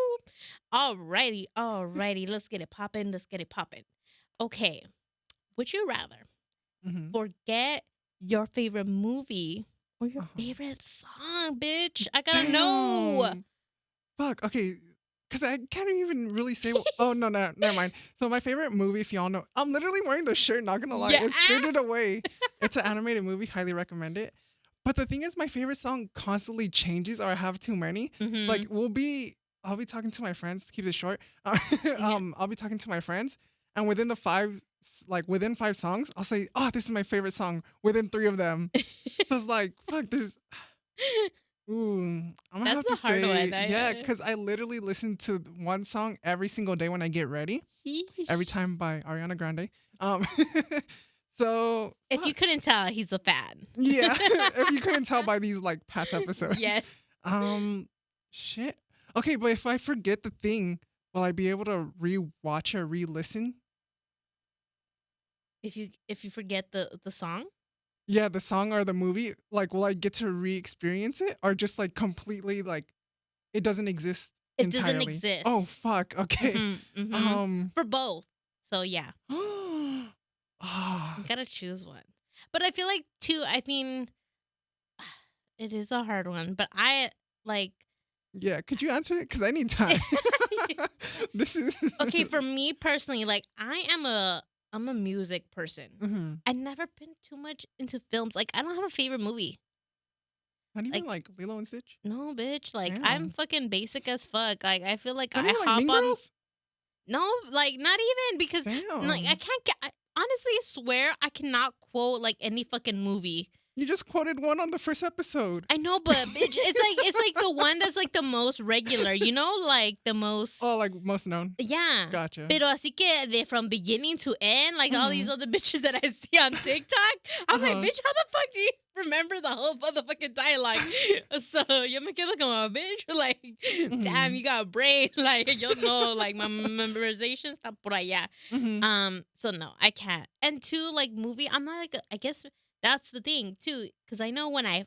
Speaker 1: Alrighty. Let's get it popping. Okay. Would you rather
Speaker 2: Mhm.
Speaker 1: forget your favorite movie or your
Speaker 2: Uh-huh.
Speaker 1: favorite song, bitch? I gotta know.
Speaker 2: Damn. Fuck. Okay. Because I can't even really say. Oh, no, no, never mind. So, my favorite movie, if y'all know, I'm literally wearing the shirt, not gonna lie.
Speaker 1: Yeah.
Speaker 2: It's Spirited Away. It's an animated movie. Highly recommend it. But the thing is, my favorite song constantly changes, or I have too many.
Speaker 1: Mm-hmm.
Speaker 2: Like, I'll be talking to my friends, to keep this short.
Speaker 1: Yeah.
Speaker 2: I'll be talking to my friends, and within 5 songs, I'll say, oh, this is my favorite song within 3 of them. So it's like, fuck, there's. Ooh, I'm gonna have
Speaker 1: That's
Speaker 2: to
Speaker 1: a hard one.
Speaker 2: say, yeah, because I literally listen to one song every single day when I get ready. Every time by Ariana Grande. Um, so
Speaker 1: If you
Speaker 2: fuck.
Speaker 1: couldn't tell, he's a fan.
Speaker 2: Yeah, if you couldn't tell by these like past episodes.
Speaker 1: Yes.
Speaker 2: Um, shit. Okay, but if I forget the thing, will I be able to re-watch or re-listen?
Speaker 1: If you forget the song,
Speaker 2: Yeah, the song or the movie. Like, will I get to re-experience it, or just like completely like it doesn't exist
Speaker 1: it doesn't
Speaker 2: entirely? Oh
Speaker 1: exist.
Speaker 2: fuck. Okay.
Speaker 1: Mm-hmm.
Speaker 2: Um.
Speaker 1: For both. So yeah, you
Speaker 2: Ah,
Speaker 1: gotta choose one. But I feel like too. I mean, it is a hard one. But I like.
Speaker 2: yeah. Could you answer it? Cause I need time. This is.
Speaker 1: Okay, for me personally, like I'm a music person.
Speaker 2: Mhm.
Speaker 1: I never been too much into films. Like I don't have a favorite movie.
Speaker 2: Not even
Speaker 1: Like
Speaker 2: like Lilo and Stitch.
Speaker 1: no, bitch. Like I'm
Speaker 2: Damn.
Speaker 1: fucking basic as fuck. Like I feel like
Speaker 2: Not
Speaker 1: I
Speaker 2: even like
Speaker 1: hop
Speaker 2: Mean
Speaker 1: on.
Speaker 2: Girls.
Speaker 1: No, like not even because like I
Speaker 2: Damn.
Speaker 1: can't get. I honestly swear I cannot quote like any fucking movie.
Speaker 2: You just quoted one on the first episode.
Speaker 1: I know, but bitch, it's like the one that's like the most regular. Like the most.
Speaker 2: Oh, like most known.
Speaker 1: Yeah.
Speaker 2: Gotcha.
Speaker 1: Pero así que from beginning to end, like all these
Speaker 2: Mhm.
Speaker 1: other bitches that I see on TikTok, I'm like,
Speaker 2: Uh-huh.
Speaker 1: bitch, how the fuck do you remember the whole motherfucking dialogue? So yo me quedo como, bitch, like, damn,
Speaker 2: Mhm.
Speaker 1: you got a brain, like, you know, like my memorization está por allá.
Speaker 2: Mhm.
Speaker 1: So no, I can't. And two, like movie, I'm not like, I guess that's the thing too, because I know when I'm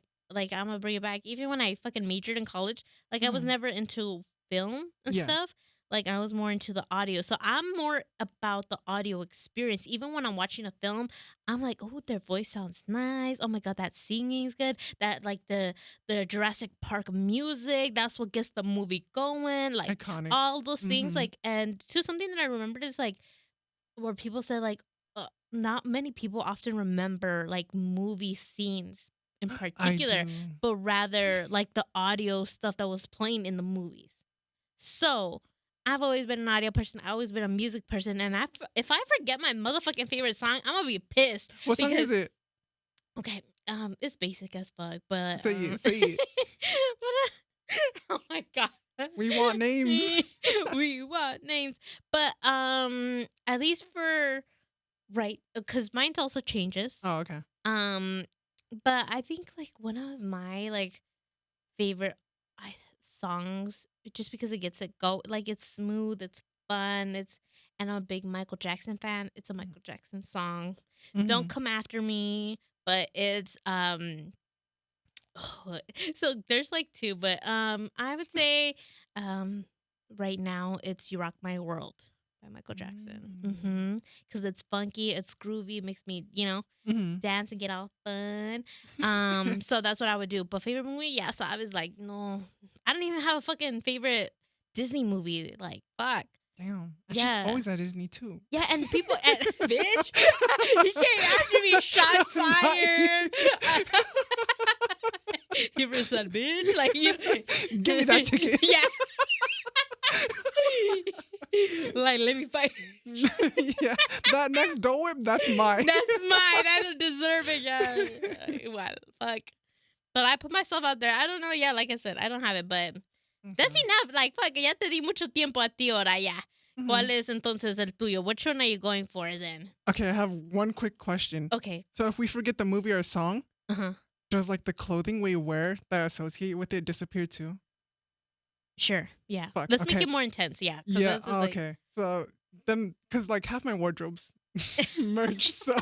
Speaker 1: gonna bring it back. Even when I fucking majored in college, like I was
Speaker 2: Mhm.
Speaker 1: never into film and
Speaker 2: Yeah.
Speaker 1: stuff. Like I was more into the audio. So I'm more about the audio experience. Even when I'm watching a film, I'm like, oh, their voice sounds nice. Oh my god, that singing's good. That like the Jurassic Park music, that's what gets the movie going. Like
Speaker 2: Iconic.
Speaker 1: all those things.
Speaker 2: Mhm.
Speaker 1: Like and to something that I remembered is like where people said like not many people often remember like movie scenes in
Speaker 2: I
Speaker 1: particular,
Speaker 2: do.
Speaker 1: but rather like the audio stuff that was playing in the movies. So I've always been an audio person. I've always been a music person, and if I forget my motherfucking favorite song, I'm gonna be pissed.
Speaker 2: What song
Speaker 1: Because
Speaker 2: is it?
Speaker 1: okay, it's basic as fuck, but
Speaker 2: Say it. Say it.
Speaker 1: oh my god.
Speaker 2: We want names.
Speaker 1: We want names. But at least for right, because mine's also changes.
Speaker 2: Oh, okay.
Speaker 1: Um, but I think like one of my like favorite songs, just because it gets it go, like it's smooth, it's fun, and I'm a big Michael Jackson fan. It's a Michael Jackson song. Don't
Speaker 2: Mhm.
Speaker 1: come after me, but it's so there's like two, but I would say right now it's "You Rock My World" by Michael Jackson.
Speaker 2: Mm.
Speaker 1: Because it's funky, it's groovy, it makes me
Speaker 2: Mhm.
Speaker 1: dance and get all fun. So that's what I would do. But favorite movie, yeah. So I was like, no, I don't even have a fucking favorite Disney movie. Like, fuck.
Speaker 2: Damn. It's just
Speaker 1: Yeah.
Speaker 2: always at Disney too.
Speaker 1: Yeah, and people, and, bitch, he came after me, shots fired. You ever said, bitch? Like, you.
Speaker 2: Give me that ticket.
Speaker 1: Yeah. Like, let me fight.
Speaker 2: Yeah. That next Dole Whip, that's mine.
Speaker 1: That's mine. I don't deserve it. Yeah. Well, fuck. But I put myself out there. I don't know. Yeah, like I said, I don't have it, but that's enough. Like, fuck, ya te di mucho tiempo a ti ahora, ya. ¿Cuál es entonces el tuyo? Which one are you going for then?
Speaker 2: Okay, I have one quick question.
Speaker 1: Okay.
Speaker 2: So if we forget the movie or a song,
Speaker 1: Uh-huh.
Speaker 2: does like the clothing we wear that associate with it disappear too?
Speaker 1: Sure. Yeah.
Speaker 2: Fuck,
Speaker 1: Let's make
Speaker 2: okay.
Speaker 1: it more intense. Yeah. 'cause
Speaker 2: Yeah.
Speaker 1: this is like-
Speaker 2: Okay. So then, because like half my wardrobe's merch, so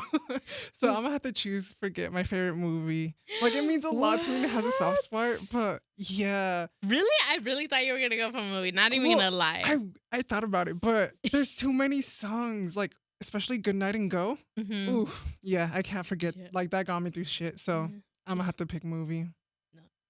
Speaker 2: I'm gonna have to choose forget my favorite movie. Like it means a lot to me and it has a soft spot,
Speaker 1: What?
Speaker 2: but yeah.
Speaker 1: Really? I really thought you were gonna go for a movie. Not even
Speaker 2: Well,
Speaker 1: gonna lie.
Speaker 2: I thought about it, but there's too many songs, like especially Good Night and Go.
Speaker 1: Mhm.
Speaker 2: Ooh, yeah, I can't forget.
Speaker 1: Yeah.
Speaker 2: Like that got me through shit. So
Speaker 1: Yeah.
Speaker 2: I'm gonna have to pick movie.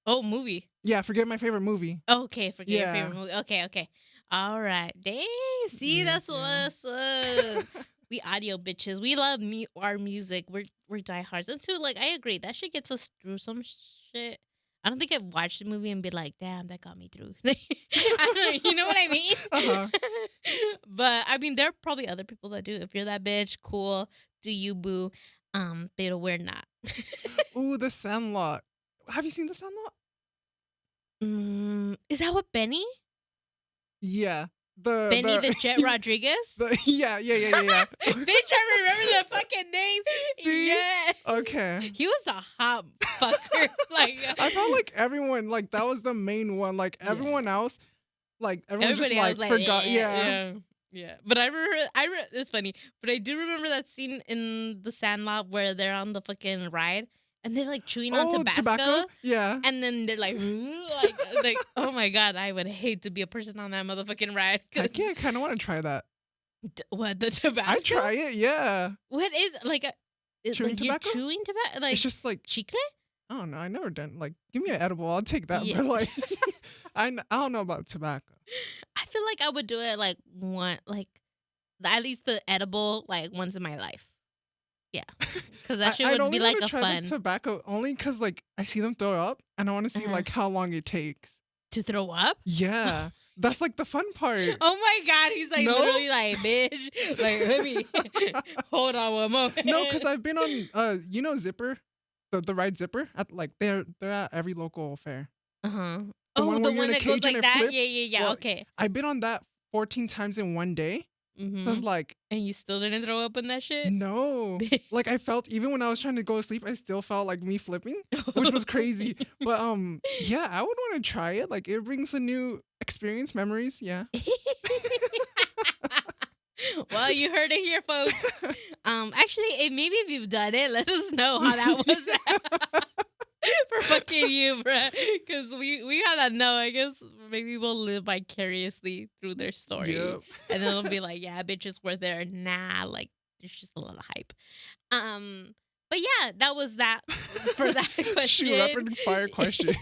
Speaker 1: Oh, movie.
Speaker 2: Yeah, forget my favorite movie.
Speaker 1: Okay, forget your
Speaker 2: Yeah.
Speaker 1: favorite movie. Okay. All right. Dang. See,
Speaker 2: Yeah,
Speaker 1: that's
Speaker 2: yeah.
Speaker 1: what's up. We audio bitches. We love our music. We're diehards. And too, like, I agree. That shit gets us through some shit. I don't think I've watched the movie and be like, damn, that got me through. I don't know, you know what I mean?
Speaker 2: Uh-huh.
Speaker 1: But I mean, there are probably other people that do. If you're that bitch, cool. Do you, boo? But we're not.
Speaker 2: Ooh, The Sandlot. Have you seen The Sandlot?
Speaker 1: Is that what Benny?
Speaker 2: Yeah.
Speaker 1: Benny the Jet Rodriguez?
Speaker 2: Yeah.
Speaker 1: Bitch, I remember that fucking name.
Speaker 2: See?
Speaker 1: Yeah.
Speaker 2: Okay.
Speaker 1: He was a hot fucker. Like
Speaker 2: I felt like everyone, like that was the main one. Like everyone else, like everyone
Speaker 1: everybody
Speaker 2: just
Speaker 1: else
Speaker 2: like
Speaker 1: like
Speaker 2: forgot. Yeah.
Speaker 1: Yeah. But I remember it's funny, but I do remember that scene in the Sandlot where they're on the fucking ride and they're like chewing on tobacco.
Speaker 2: Yeah.
Speaker 1: And then they're like, like, oh my god, I would hate to be a person on that motherfucking ride.
Speaker 2: I kind of want to try that.
Speaker 1: What, the tobacco?
Speaker 2: I try it. Yeah.
Speaker 1: What is like
Speaker 2: Chewing
Speaker 1: like
Speaker 2: tobacco?
Speaker 1: You're chewing tobacco? Like
Speaker 2: It's just like
Speaker 1: chicle?
Speaker 2: I don't know. I never done like give me an edible. I'll take that.
Speaker 1: Yeah.
Speaker 2: But like I don't know about tobacco.
Speaker 1: I feel like I would do it like one, like at least the edible, like once in my life. Yeah, because that shit
Speaker 2: I'd
Speaker 1: would
Speaker 2: only
Speaker 1: be like
Speaker 2: wanna
Speaker 1: a
Speaker 2: try
Speaker 1: fun
Speaker 2: the tobacco only because like I see them throw up and I want to see
Speaker 1: Uh-huh.
Speaker 2: like how long it takes.
Speaker 1: to throw up.
Speaker 2: Yeah, that's like the fun part.
Speaker 1: Oh my god, he's like
Speaker 2: No?
Speaker 1: literally like, bitch, like let me hold on one moment.
Speaker 2: No, because I've been on Zipper, the ride Zipper at like they're at every local fair.
Speaker 1: Uh-huh.
Speaker 2: The
Speaker 1: Oh,
Speaker 2: one
Speaker 1: the
Speaker 2: where you're
Speaker 1: one
Speaker 2: in a
Speaker 1: that goes
Speaker 2: cage and
Speaker 1: like
Speaker 2: it
Speaker 1: that.
Speaker 2: flips?
Speaker 1: Yeah.
Speaker 2: Well,
Speaker 1: Okay.
Speaker 2: I've been on that 14 times in one day.
Speaker 1: Mm-hmm.
Speaker 2: So it's like
Speaker 1: And you still didn't throw up in that shit.
Speaker 2: no, like I felt even when I was trying to go to sleep, I still felt like me flipping, which was crazy. But yeah, I would want to try it. Like it brings a new experience, memories. Yeah.
Speaker 1: Well, you heard it here, folks. Actually, maybe if you've done it, let us know how that was for fucking you, bruh. Because we gotta know. I guess maybe we'll live vicariously through their story,
Speaker 2: Yep.
Speaker 1: and then it'll be like, yeah, bitches were there. Nah, like there's just a lot of hype. But yeah, that was that for that question.
Speaker 2: Shoot, rapid fire question.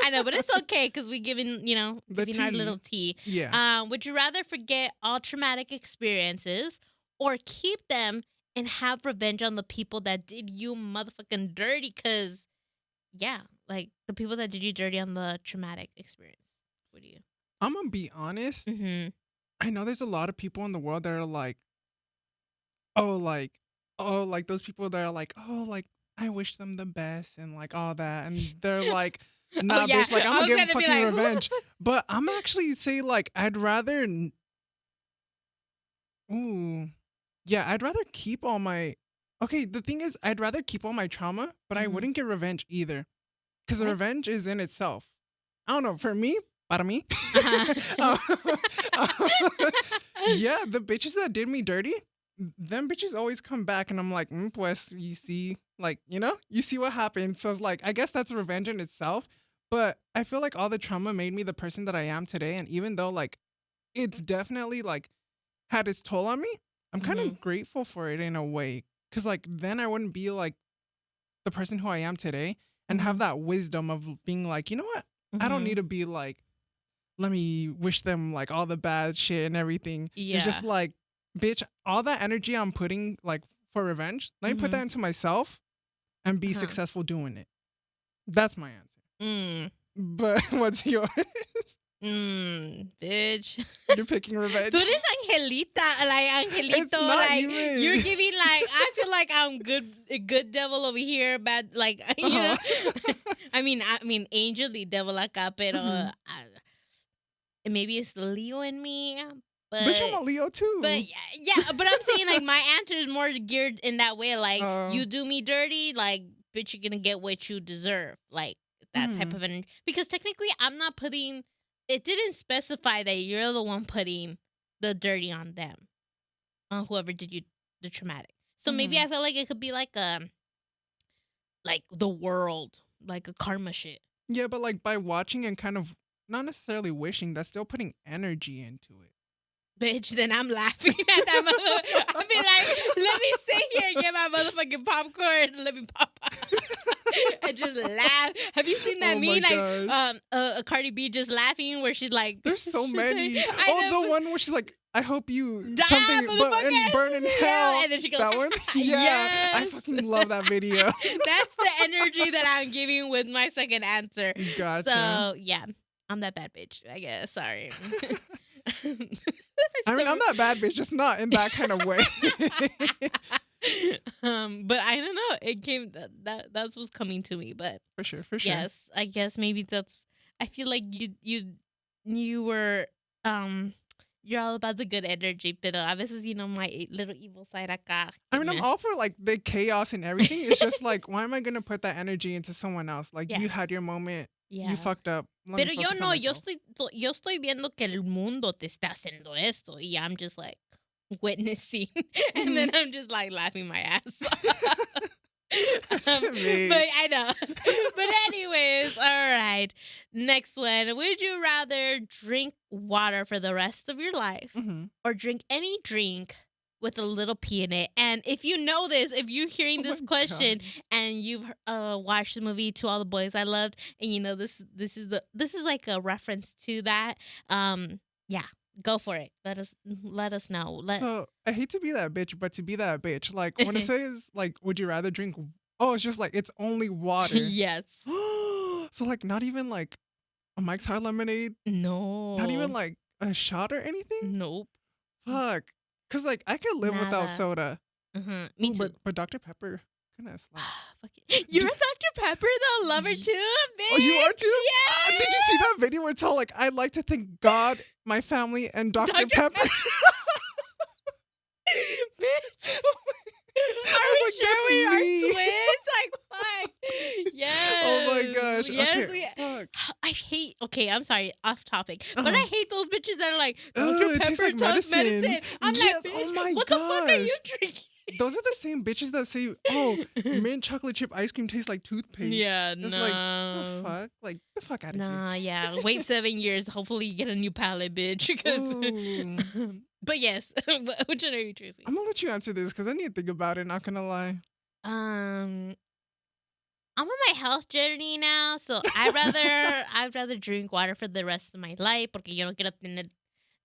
Speaker 1: I know, but it's okay because we giving
Speaker 2: The
Speaker 1: giving our
Speaker 2: tea.
Speaker 1: little tea.
Speaker 2: Yeah.
Speaker 1: Would you rather forget all traumatic experiences or keep them and have revenge on the people that did you motherfucking dirty? Because, yeah, like the people that did you dirty on the traumatic experience. What do you?
Speaker 2: I'm gonna be honest.
Speaker 1: Mm-hmm.
Speaker 2: I know there's a lot of people in the world that are like, like those people that are like, oh, like I wish them the best and like all that, and they're like, nah,
Speaker 1: yeah.
Speaker 2: bitch, like I'm
Speaker 1: I
Speaker 2: gonna
Speaker 1: was
Speaker 2: give
Speaker 1: gonna be
Speaker 2: fucking
Speaker 1: like, who the
Speaker 2: revenge. But I'm actually say like I'd rather, I'd rather keep all my. Okay, the thing is, I'd rather keep all my trauma, but I
Speaker 1: Mhm.
Speaker 2: wouldn't get revenge either, because the
Speaker 1: What?
Speaker 2: revenge is in itself. I don't know. For me, para mí. Yeah, the bitches that did me dirty, them bitches always come back, and I'm like, pues, you see, like, you see what happened. So it's like, I guess that's revenge in itself. But I feel like all the trauma made me the person that I am today. And even though, like, it's definitely, like, had its toll on me, I'm kind of grateful for it in a way. Because, like, then I wouldn't be, like, the person who I am today and have that wisdom of being like, you know what? I don't
Speaker 1: Mm-hmm.
Speaker 2: need to be like, let me wish them like all the bad shit and everything. It's
Speaker 1: Yeah.
Speaker 2: just like, bitch, all that energy I'm putting like for revenge, let me put
Speaker 1: Mm-hmm.
Speaker 2: that into myself and be
Speaker 1: Uh-huh.
Speaker 2: successful doing it. That's my answer.
Speaker 1: Mm.
Speaker 2: But what's yours?
Speaker 1: Bitch.
Speaker 2: You're picking
Speaker 1: Tú
Speaker 2: revenge.
Speaker 1: eres Angelita, like
Speaker 2: It's
Speaker 1: Angelito,
Speaker 2: not
Speaker 1: like you're
Speaker 2: even.
Speaker 1: giving like I feel like I'm good, a good devil over here, bad like you know.
Speaker 2: Uh-huh.
Speaker 1: I mean, angel y devil acá, pero
Speaker 2: Hmm.
Speaker 1: maybe it's the Leo in me,
Speaker 2: Bitch, I'm
Speaker 1: but
Speaker 2: a Leo
Speaker 1: but
Speaker 2: too.
Speaker 1: yeah, but I'm saying like my answer is more geared in that way, like
Speaker 2: Uh,
Speaker 1: you do me dirty, like bitch, you're gonna get what you deserve, like that type
Speaker 2: mhm.
Speaker 1: of energy. Because technically, I'm not putting. It didn't specify that you're the one putting the dirty on them, on whoever did you the traumatic. So maybe
Speaker 2: Mhm.
Speaker 1: I feel like it could be like the world, like a karma shit.
Speaker 2: Yeah, but like by watching and kind of not necessarily wishing, that's still putting energy into it.
Speaker 1: Bitch, then I'm laughing at that mother. I'll be like, let me sit here and get my motherfucking popcorn and let me pop and just laugh. Have you seen that
Speaker 2: Oh my
Speaker 1: meme? Like,
Speaker 2: gosh.
Speaker 1: a Cardi B just laughing where she's like,
Speaker 2: There's so
Speaker 1: she's like,
Speaker 2: many.
Speaker 1: I
Speaker 2: Oh, the
Speaker 1: know,
Speaker 2: one where she's like, I hope you
Speaker 1: die,
Speaker 2: something but and burn in
Speaker 1: motherfucker. Yeah.
Speaker 2: hell.
Speaker 1: And then she goes,
Speaker 2: That one? Yeah. I
Speaker 1: yes.
Speaker 2: fucking love that video.
Speaker 1: That's the energy that I'm giving with my second answer.
Speaker 2: Gotcha.
Speaker 1: So, yeah, I'm that bad bitch, I guess. Sorry.
Speaker 2: I mean,
Speaker 1: So-
Speaker 2: I'm that bad bitch, just not in that kind of way.
Speaker 1: but I don't know. It came that's what's coming to me. But
Speaker 2: For sure, for sure.
Speaker 1: yes, I guess maybe that's. I feel like you were you're all about the good energy, pero a veces my little evil side acá.
Speaker 2: I mean, I'm all for like the chaos and everything. It's just like, why am I gonna put that energy into someone else? Like,
Speaker 1: Yeah,
Speaker 2: you had your moment, you
Speaker 1: yeah.
Speaker 2: fucked up. Let me
Speaker 1: Pero yo
Speaker 2: focus on
Speaker 1: no,
Speaker 2: myself.
Speaker 1: yo estoy viendo que el mundo te está haciendo esto, y I'm just like witnessing, and then
Speaker 2: Mhm.
Speaker 1: I'm just like laughing my ass off.
Speaker 2: Same.
Speaker 1: But I know. But anyways, all right. Next one. Would you rather drink water for the rest of your life
Speaker 2: Mhm.
Speaker 1: or drink any drink with a little pee in it? And if you know this, if you're hearing
Speaker 2: Oh
Speaker 1: this
Speaker 2: my
Speaker 1: question
Speaker 2: God.
Speaker 1: and you've watched the movie To All the Boys I Loved, and you know this is like a reference to that. Yeah, go for it. Let us know.
Speaker 2: So I hate to be that bitch, but to be that bitch, like when it says like, would you rather drink? Oh, it's just like it's only water.
Speaker 1: Yes.
Speaker 2: So like, not even like a Mike's Hard Lemonade, not even
Speaker 1: No.
Speaker 2: like a shot or anything.
Speaker 1: Nope.
Speaker 2: Fuck. Cause like I could live without
Speaker 1: Nada.
Speaker 2: soda.
Speaker 1: Me
Speaker 2: Ooh,
Speaker 1: too.
Speaker 2: but Dr. Pepper kind of slap.
Speaker 1: Fuck it. You're a
Speaker 2: Dude,
Speaker 1: Dr. Pepper though lover
Speaker 2: y-
Speaker 1: too,
Speaker 2: oh, you are
Speaker 1: bitch.
Speaker 2: too? Did you see that
Speaker 1: Yes.
Speaker 2: video where it's all like, I'd like to thank God, my family, and Dr.
Speaker 1: Dr.
Speaker 2: Pepper?
Speaker 1: Pepper. Bitch. Are
Speaker 2: I'm
Speaker 1: we
Speaker 2: like,
Speaker 1: sure
Speaker 2: that's
Speaker 1: we are
Speaker 2: me.
Speaker 1: twins? Like, fuck. Yes.
Speaker 2: Oh my gosh.
Speaker 1: Yes,
Speaker 2: Okay. Fuck.
Speaker 1: I hate. Okay, I'm sorry, off topic, but I
Speaker 2: Uh-huh.
Speaker 1: hate those bitches that are like
Speaker 2: Ugh,
Speaker 1: Dr.
Speaker 2: it tastes
Speaker 1: Pepper
Speaker 2: like
Speaker 1: toast medicine. I'm
Speaker 2: Yes.
Speaker 1: like,
Speaker 2: Oh
Speaker 1: bitch,
Speaker 2: my
Speaker 1: what the fuck are you
Speaker 2: gosh.
Speaker 1: drinking?
Speaker 2: Those are the same bitches that say, "Oh, mint chocolate chip ice cream tastes like toothpaste."
Speaker 1: Yeah,
Speaker 2: It's like, the
Speaker 1: no.
Speaker 2: fuck? Like, the fuck out of here.
Speaker 1: Nah, yeah. Wait 7 years. Hopefully, you get a new palette, bitch. Because,
Speaker 2: Ooh.
Speaker 1: but yes, which one are you choosing?
Speaker 2: I'm gonna let you answer this because I need to think about it. Not gonna lie.
Speaker 1: Um, I'm on my health journey now, so I'd rather drink water for the rest of my life porque yo no quiero tener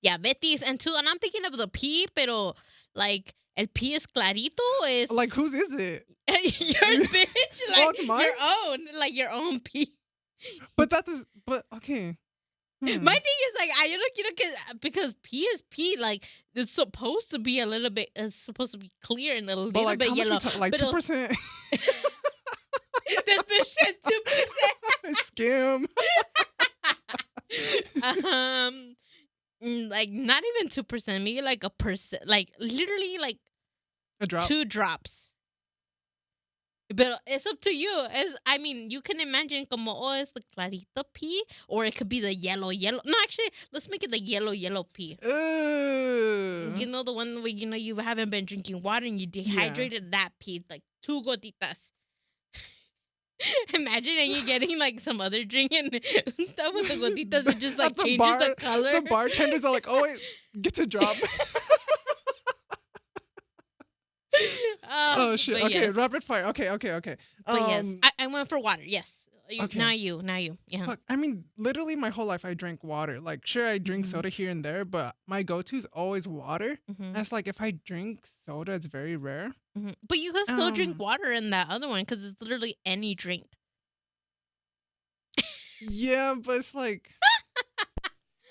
Speaker 1: diabetes. And I'm thinking of the pee, pero like el pee es clarito, es
Speaker 2: Like, whose is it?
Speaker 1: yours, bitch.
Speaker 2: Oh,
Speaker 1: Like
Speaker 2: it's mine?
Speaker 1: your own pee.
Speaker 2: But that is. But okay.
Speaker 1: My thing is like I don't because pee is pee. Like it's supposed to be a little bit. It's supposed to be clear and a
Speaker 2: But
Speaker 1: little
Speaker 2: like,
Speaker 1: bit
Speaker 2: how much
Speaker 1: yellow.
Speaker 2: like
Speaker 1: but
Speaker 2: 2%?
Speaker 1: This bitch said
Speaker 2: Scam.
Speaker 1: 2%. Like not even 2%. Maybe like 1%. Like literally like
Speaker 2: A drop.
Speaker 1: 2 drops. But it's up to you. I mean, you can imagine como es the clarito pee, or it could be the yellow. No, actually, let's make it the yellow pee.
Speaker 2: Ugh.
Speaker 1: You know the one where you haven't been drinking water and you dehydrated that pee, like 2 gotitas. Imagine and you getting like some other drink and stuff with the gotitas, it just like
Speaker 2: At the
Speaker 1: changes
Speaker 2: bar,
Speaker 1: the color.
Speaker 2: the bartenders are like, "Oh wait, get to drop." Oh shit.
Speaker 1: But
Speaker 2: Okay,
Speaker 1: yes.
Speaker 2: rapid fire. Okay.
Speaker 1: But yes, I went for water. Yes,
Speaker 2: Okay.
Speaker 1: Not you, not you. Yeah.
Speaker 2: Fuck. I mean, literally my whole life I drank water. Like, sure, I drink
Speaker 1: Hmm.
Speaker 2: soda here and there, but my go-to is always water.
Speaker 1: Hmm.
Speaker 2: And it's like if I drink soda, it's very rare.
Speaker 1: Hmm. But you can still drink
Speaker 2: Um,
Speaker 1: water in that other one because it's literally any drink.
Speaker 2: yeah, but it's like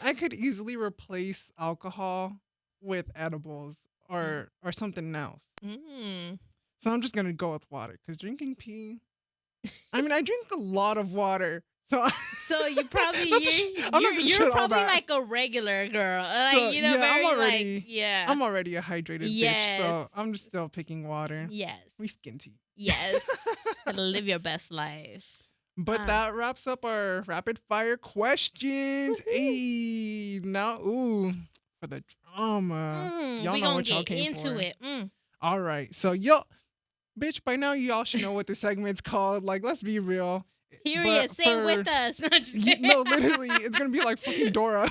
Speaker 2: I could easily replace alcohol with edibles or something else.
Speaker 1: Mm.
Speaker 2: So I'm just gonna go with water because drinking pee. I mean, I drink a lot of water, so
Speaker 1: So you probably
Speaker 2: not to I'm not gonna
Speaker 1: you're
Speaker 2: shit all
Speaker 1: probably
Speaker 2: that.
Speaker 1: like a regular girl, like
Speaker 2: So yeah,
Speaker 1: very like yeah.
Speaker 2: I'm already a hydrated bitch. So
Speaker 1: Yes.
Speaker 2: I'm just still picking water.
Speaker 1: Yes.
Speaker 2: We skin tea.
Speaker 1: Yes. Live your best life.
Speaker 2: But
Speaker 1: Um.
Speaker 2: that wraps up our rapid fire questions.
Speaker 1: Woohoo.
Speaker 2: Hey, now for the drama. Y'all
Speaker 1: We
Speaker 2: know
Speaker 1: gonna
Speaker 2: what y'all
Speaker 1: get
Speaker 2: came
Speaker 1: into
Speaker 2: for.
Speaker 1: it. Mm.
Speaker 2: All right. So yo, bitch, by now y'all should know what this segment's called. Like, let's be real.
Speaker 1: Period.
Speaker 2: But
Speaker 1: Say it
Speaker 2: for
Speaker 1: with us. No, just kidding.
Speaker 2: no, literally, it's gonna be like fucking Dora.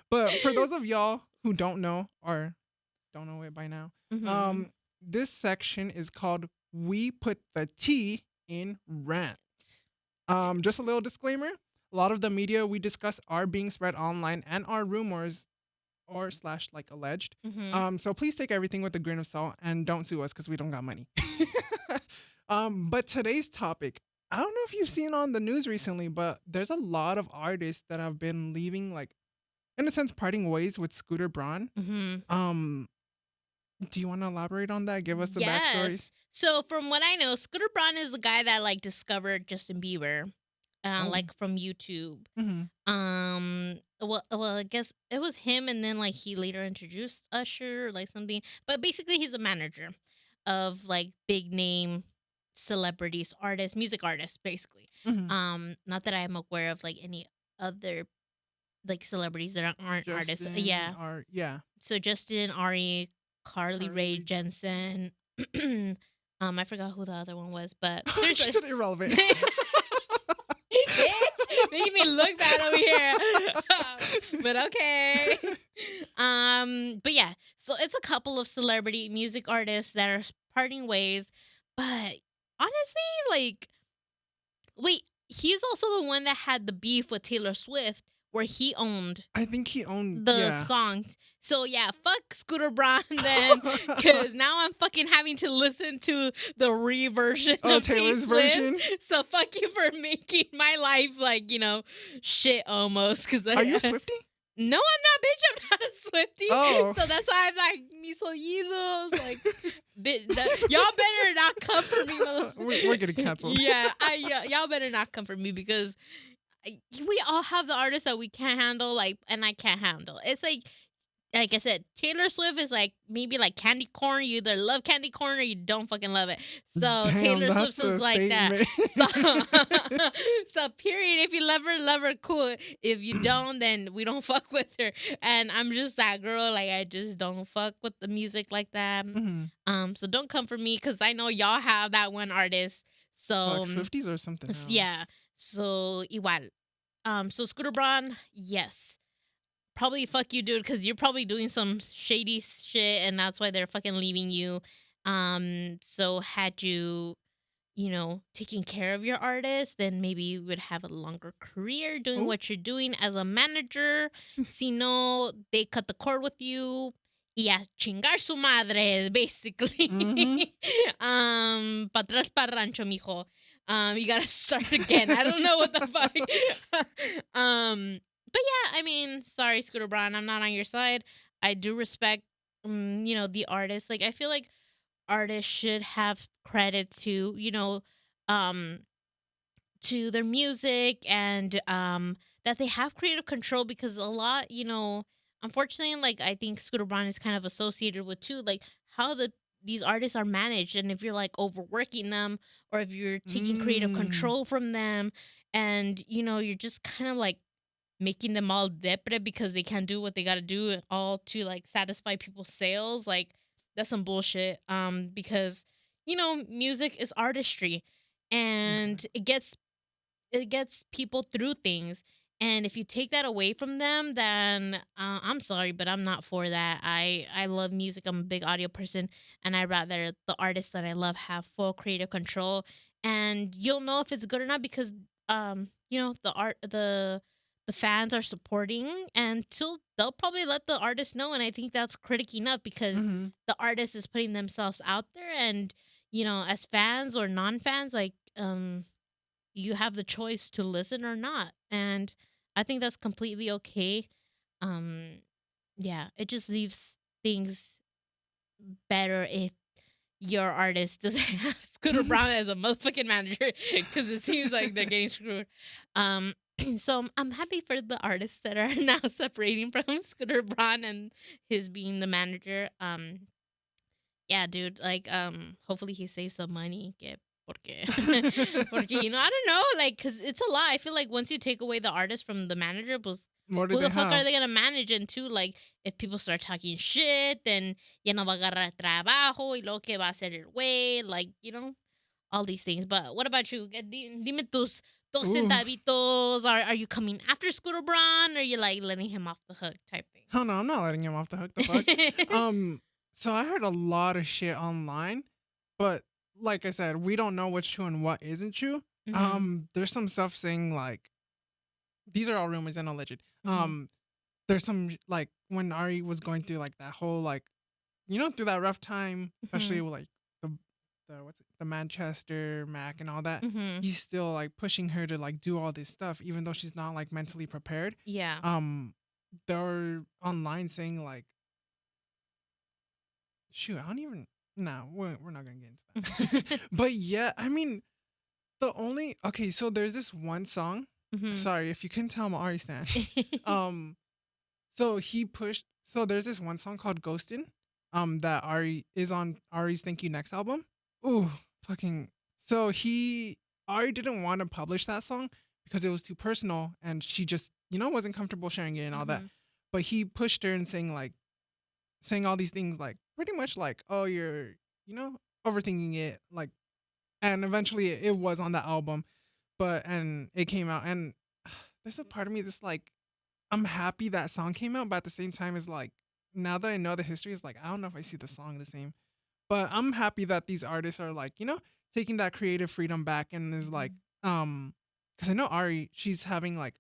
Speaker 2: But for those of y'all who don't know or don't know it by now,
Speaker 1: Mm-hmm.
Speaker 2: um, this section is called "We Put the Tea in Rant." Just a little disclaimer: a lot of the media we discuss are being spread online and are rumors or slash like alleged.
Speaker 1: Mm-hmm.
Speaker 2: So please take everything with a grain of salt and don't sue us because we don't got money. But today's topic, I don't know if you've seen on the news recently, but there's a lot of artists that have been leaving, like, in a sense, parting ways with Scooter Braun.
Speaker 1: Mm-hmm.
Speaker 2: Um, do you want to elaborate on that? Give us the backstory.
Speaker 1: Yes. So from what I know, Scooter Braun is the guy that like discovered Justin Bieber,
Speaker 2: Oh,
Speaker 1: like from YouTube.
Speaker 2: mm-hmm.
Speaker 1: Well, I guess it was him, and then like he later introduced Usher or like something. But basically, he's a manager of like big name celebrities, artists, music artists, basically.
Speaker 2: Mm-hmm.
Speaker 1: Not that I'm aware of like any other like celebrities that aren't artists.
Speaker 2: Justin,
Speaker 1: Yeah.
Speaker 2: or yeah,
Speaker 1: So Justin, Ari, Carly
Speaker 2: Carly
Speaker 1: Rae
Speaker 2: Rae Jepsen.
Speaker 1: Jepsen. I forgot who the other one was, but
Speaker 2: She
Speaker 1: there's a
Speaker 2: said irrelevant.
Speaker 1: bitch making me look bad over here. But okay. But yeah, so it's a couple of celebrity music artists that are parting ways, but honestly, like, wait, he's also the one that had the beef with Taylor Swift, where he owned
Speaker 2: I think he owned,
Speaker 1: the
Speaker 2: yeah.
Speaker 1: songs. So yeah, fuck Scooter Braun then, because now I'm fucking having to listen to the re-version
Speaker 2: Oh,
Speaker 1: of
Speaker 2: Taylor's
Speaker 1: T-Swift.
Speaker 2: version?
Speaker 1: So fuck you for making my life like, shit almost. Cause
Speaker 2: Are you a Swiftie?
Speaker 1: No, I'm not, bitch. I'm not a Swiftie.
Speaker 2: Oh.
Speaker 1: So that's why I'm like, mis oídos. Like, y'all better not come for me, motherfucker.
Speaker 2: We're getting canceled.
Speaker 1: Yeah, y'all better not come for me because we all have the artists that we can't handle, like, and I can't handle. It's like I said, Taylor Swift is like maybe like candy corn. You either love candy corn or you don't fucking love it. So
Speaker 2: Damn,
Speaker 1: Taylor
Speaker 2: that's
Speaker 1: Swift is
Speaker 2: a
Speaker 1: like that.
Speaker 2: statement.
Speaker 1: So period. If you love her, cool. If you don't, then we don't fuck with her. And I'm just that girl. Like I just don't fuck with the music like that.
Speaker 2: Mhm.
Speaker 1: So don't come for me because I know y'all have that one artist. So
Speaker 2: Fuck, Swifties or something else.
Speaker 1: yeah. So igual. So Scooter Braun, yes. Probably fuck you, dude, because you're probably doing some shady shit, and that's why they're fucking leaving you. So had you, taking care of your artist, then maybe you would have a longer career doing
Speaker 2: Oh.
Speaker 1: what you're doing as a manager. Si no, they cut the cord with you. Y a chingar su madre, basically.
Speaker 2: Mhm.
Speaker 1: Pa' atrás pa' rancho, mijo. You gotta start again. I don't know what the fuck. But yeah, I mean, sorry, Scooter Braun, I'm not on your side. I do respect, the artist. Like, I feel like artists should have credit um, to their music and that they have creative control because a lot, unfortunately, like I think Scooter Braun is kind of associated with too, like how these artists are managed and if you're like overworking them or if you're taking creative
Speaker 2: Mm.
Speaker 1: control from them and you're just kind of like making them all depre because they can't do what they got to do all to like satisfy people's sales, like that's some bullshit because music is artistry and
Speaker 2: Exactly.
Speaker 1: it gets people through things. And if you take that away from them, then I'm sorry, but I'm not for that. I love music. I'm a big audio person, and I'd rather the artists that I love have full creative control and you'll know if it's good or not because the fans are supporting, and they'll probably let the artist know, and I think that's critiquing up because
Speaker 2: Mhm.
Speaker 1: the artist is putting themselves out there, and as fans or non-fans, like you have the choice to listen or not, and I think that's completely okay. um yeah, it just leaves things better if your artist doesn't have Scooter Braun as a motherfucking manager because it seems like they're getting screwed. Um, so I'm happy for the artists that are now separating from Scooter Braun and his being the manager. Yeah, dude, like hopefully he saves some money. Porque, porque I don't know, like, cause it's a lot. I feel like once you take away the artist from the manager, pues,
Speaker 2: What do
Speaker 1: who
Speaker 2: they
Speaker 1: the fuck are
Speaker 2: have?
Speaker 1: they gonna manage? And two, like, if people start talking shit, then ya no va a agarrar trabajo y lo que va a hacer el güey, like, all these things. But what about you? Dime tus dos
Speaker 2: Ooh.
Speaker 1: centavitos. Are you coming after Scooter Braun, or you like letting him off the hook type
Speaker 2: Oh no, I'm not letting him off the hook. The fuck.
Speaker 1: thing?
Speaker 2: So I heard a lot of shit online, but like I said, we don't know what's true and what isn't true.
Speaker 1: Mhm.
Speaker 2: There's some stuff saying like these are all rumors and alleged.
Speaker 1: Mhm.
Speaker 2: There's some like when Ari was going through like that whole like through that rough time, especially
Speaker 1: Mhm.
Speaker 2: with like the Manchester Mac and all that.
Speaker 1: Mhm.
Speaker 2: He's still like pushing her to like do all this stuff, even though she's not like mentally prepared.
Speaker 1: Yeah.
Speaker 2: Um, they're online saying like, shoot, I don't even. No, we're not gonna get into that. But yeah, I mean, the only okay, so there's this one song.
Speaker 1: Mhm.
Speaker 2: Sorry if you couldn't tell, I'm an Ari stan. Um, so he pushed. So there's this one song called "Ghostin'," that Ari is on Ari's "Thank You Next" album. Ooh, fucking. So Ari didn't want to publish that song because it was too personal, and she just wasn't comfortable sharing it and all that.
Speaker 1: Mhm.
Speaker 2: But he pushed her and saying all these things like pretty much like, oh, you're you know overthinking it, like, and eventually it was on that album, and it came out, and there's a part of me that's like, I'm happy that song came out, but at the same time is like, now that I know the history, is like I don't know if I see the song the same. But I'm happy that these artists are like, taking that creative freedom back and is like,
Speaker 1: Mhm.
Speaker 2: because I know Ari, she's having like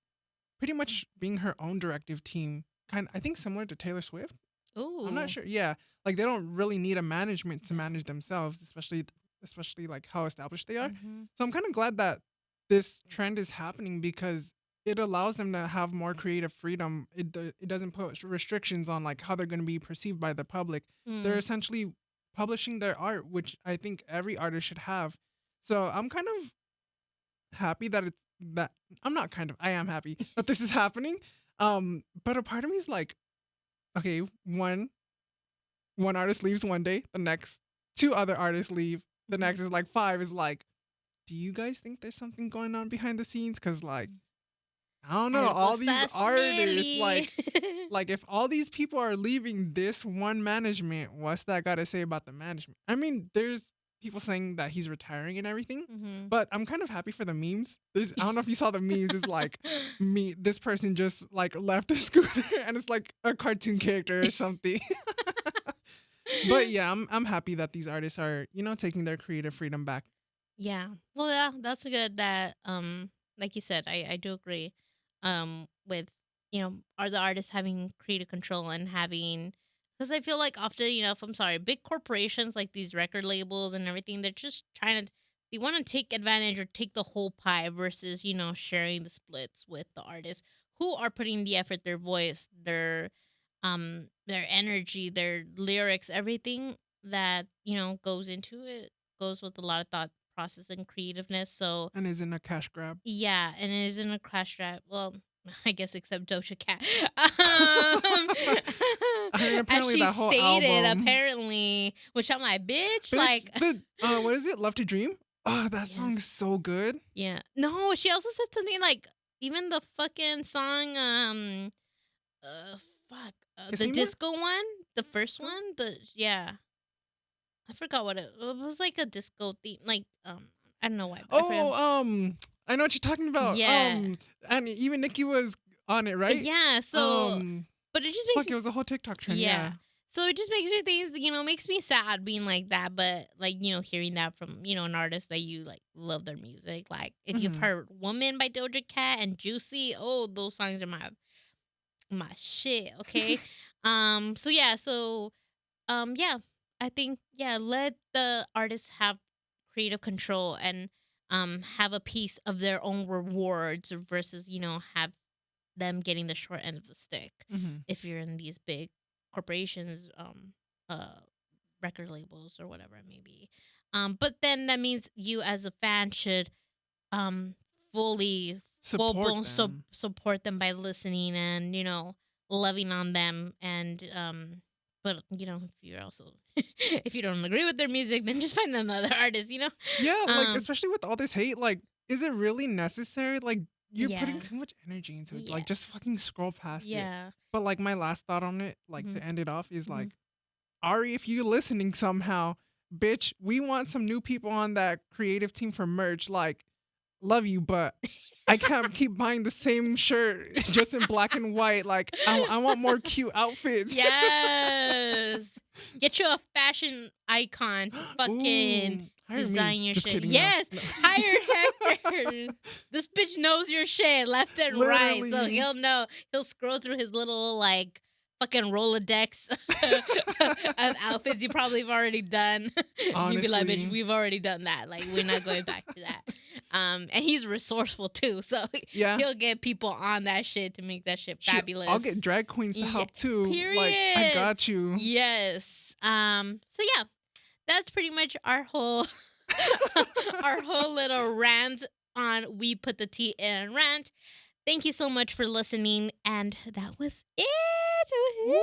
Speaker 2: pretty much being her own directive team, kind I think similar to Taylor Swift. I'm not
Speaker 1: Ooh.
Speaker 2: sure. Yeah, like they don't really need a management to manage themselves, especially like how established they are.
Speaker 1: Mhm.
Speaker 2: So I'm kind of glad that this trend is happening because it allows them to have more creative freedom. It doesn't put restrictions on like how they're going to be perceived by the public. They're
Speaker 1: Mm.
Speaker 2: essentially publishing their art, which I think every artist should have. So I'm kind of happy that it's that I'm not kind of I am happy that this is happening. But a part of me is like, okay, one artist leaves one day, the next two other artists leave, the
Speaker 1: Mhm.
Speaker 2: next is like five, is like, do you guys think there's something going on behind the scenes? Cause like, I don't know,
Speaker 1: Algo
Speaker 2: all these
Speaker 1: está
Speaker 2: artists,
Speaker 1: smelly.
Speaker 2: like if all these people are leaving this one management, what's that gotta say about the management? I mean, there's people saying that he's retiring and everything,
Speaker 1: Mhm.
Speaker 2: but I'm kind of happy for the memes. I don't know if you saw the memes, it's like this person just like left the scooter and it's like a cartoon character or something. But yeah, I'm happy that these artists are, taking their creative freedom back.
Speaker 1: Yeah. Well, yeah, that's good that like you said, I do agree with are the artists having creative control and having, because I feel like often, if I'm sorry, big corporations like these record labels and everything, they're just trying to, they want to take advantage or take the whole pie versus, sharing the splits with the artists who are putting the effort, their voice, their energy, their lyrics, everything that, goes into it goes with a lot of thought process and creativeness. So
Speaker 2: And isn't a cash grab.
Speaker 1: yeah, and it isn't a crash drive. Well, I guess except Doja Cat.
Speaker 2: I mean,
Speaker 1: As
Speaker 2: apparently
Speaker 1: she
Speaker 2: that whole
Speaker 1: stated,
Speaker 2: album.
Speaker 1: apparently, which I'm like, bitch,
Speaker 2: Bitch,
Speaker 1: like,
Speaker 2: what is it? Love to Dream? Oh, that song's
Speaker 1: yes,
Speaker 2: so good.
Speaker 1: yeah. No, she also said something like, even the fucking song, uh, fuck,
Speaker 2: Kiss
Speaker 1: the
Speaker 2: Me More?
Speaker 1: disco one, the first
Speaker 2: So?
Speaker 1: one, yeah, I forgot what it was, like a disco theme, like, I don't know why, but I forgot.
Speaker 2: Oh, I know what you're talking about.
Speaker 1: Yeah,
Speaker 2: And even Nicki was on it, right?
Speaker 1: yeah. So,
Speaker 2: Um,
Speaker 1: but it just makes
Speaker 2: Fuck,
Speaker 1: me,
Speaker 2: it was a whole TikTok trend.
Speaker 1: yeah.
Speaker 2: Yeah.
Speaker 1: So it just makes me think, makes me sad being like that. But like, hearing that from, an artist that you like love their music. Like if you've
Speaker 2: Mhm.
Speaker 1: heard Woman by Doja Cat and Juicy, oh, those songs are my shit, okay? So yeah, yeah, I think yeah, let the artists have creative control and have a piece of their own rewards versus, have them getting the short end of the stick
Speaker 2: Mhm.
Speaker 1: if you're in these big corporations, uh record labels or whatever it may be. But then that means you as a fan should um fully full
Speaker 2: Support
Speaker 1: blown
Speaker 2: them.
Speaker 1: support them by listening and loving on them and but if you're also if you don't agree with their music then just find another artist.
Speaker 2: Yeah, like,
Speaker 1: um
Speaker 2: especially with all this hate, like, is it really necessary? Like, you're putting
Speaker 1: yeah,
Speaker 2: too much energy into it. Like,
Speaker 1: yeah,
Speaker 2: just fucking scroll past it.
Speaker 1: yeah.
Speaker 2: But, like, my last thought on it, like,
Speaker 1: Hmm.
Speaker 2: to end it off is,
Speaker 1: Hmm.
Speaker 2: like, Ari, if you listening somehow, bitch, we want some new people on that creative team for merch. Like, love you, but I can't keep buying the same shirt just in black and white. Like, I want more cute outfits.
Speaker 1: Yes. Get you a fashion icon to fucking
Speaker 2: Ooh, hire me.
Speaker 1: design your
Speaker 2: Just
Speaker 1: shit.
Speaker 2: kidding, no.
Speaker 1: Yes.
Speaker 2: No.
Speaker 1: Hire Hector. This bitch knows your shit left and right. So
Speaker 2: Literally.
Speaker 1: he'll know. He'll scroll through his little like fucking Rolodex of outfits you probably have already done. And you'd be like, bitch,
Speaker 2: Honestly.
Speaker 1: we've already done that. Like we're not going back to that. And he's resourceful too. So
Speaker 2: Yeah.
Speaker 1: he'll get people on that shit to make that shit
Speaker 2: Shit,
Speaker 1: fabulous.
Speaker 2: I'll get drag queens to
Speaker 1: Yeah,
Speaker 2: help too. Like, I
Speaker 1: period.
Speaker 2: got you.
Speaker 1: Yes. So yeah, that's pretty much our whole our whole little rant on We Put the Tea in Rant. Thank you so much for listening, and that was it.
Speaker 2: Woo.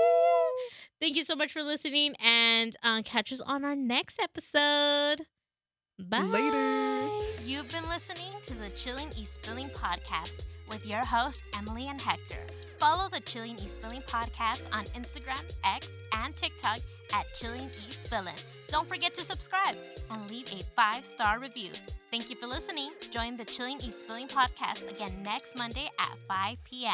Speaker 1: Thank you so much for listening, and catch us on our next episode.
Speaker 2: Later.
Speaker 1: Bye. You've been listening to the Chillin Y Spillin podcast with your hosts, Emily and Hector. Follow the Chillin Y Spillin podcast on Instagram, X, and TikTok at Chillin Y Spillin. Don't forget to subscribe and leave a 5-star review. Thank you for listening. Join the Chillin Y Spillin podcast again next Monday at 5 p.m.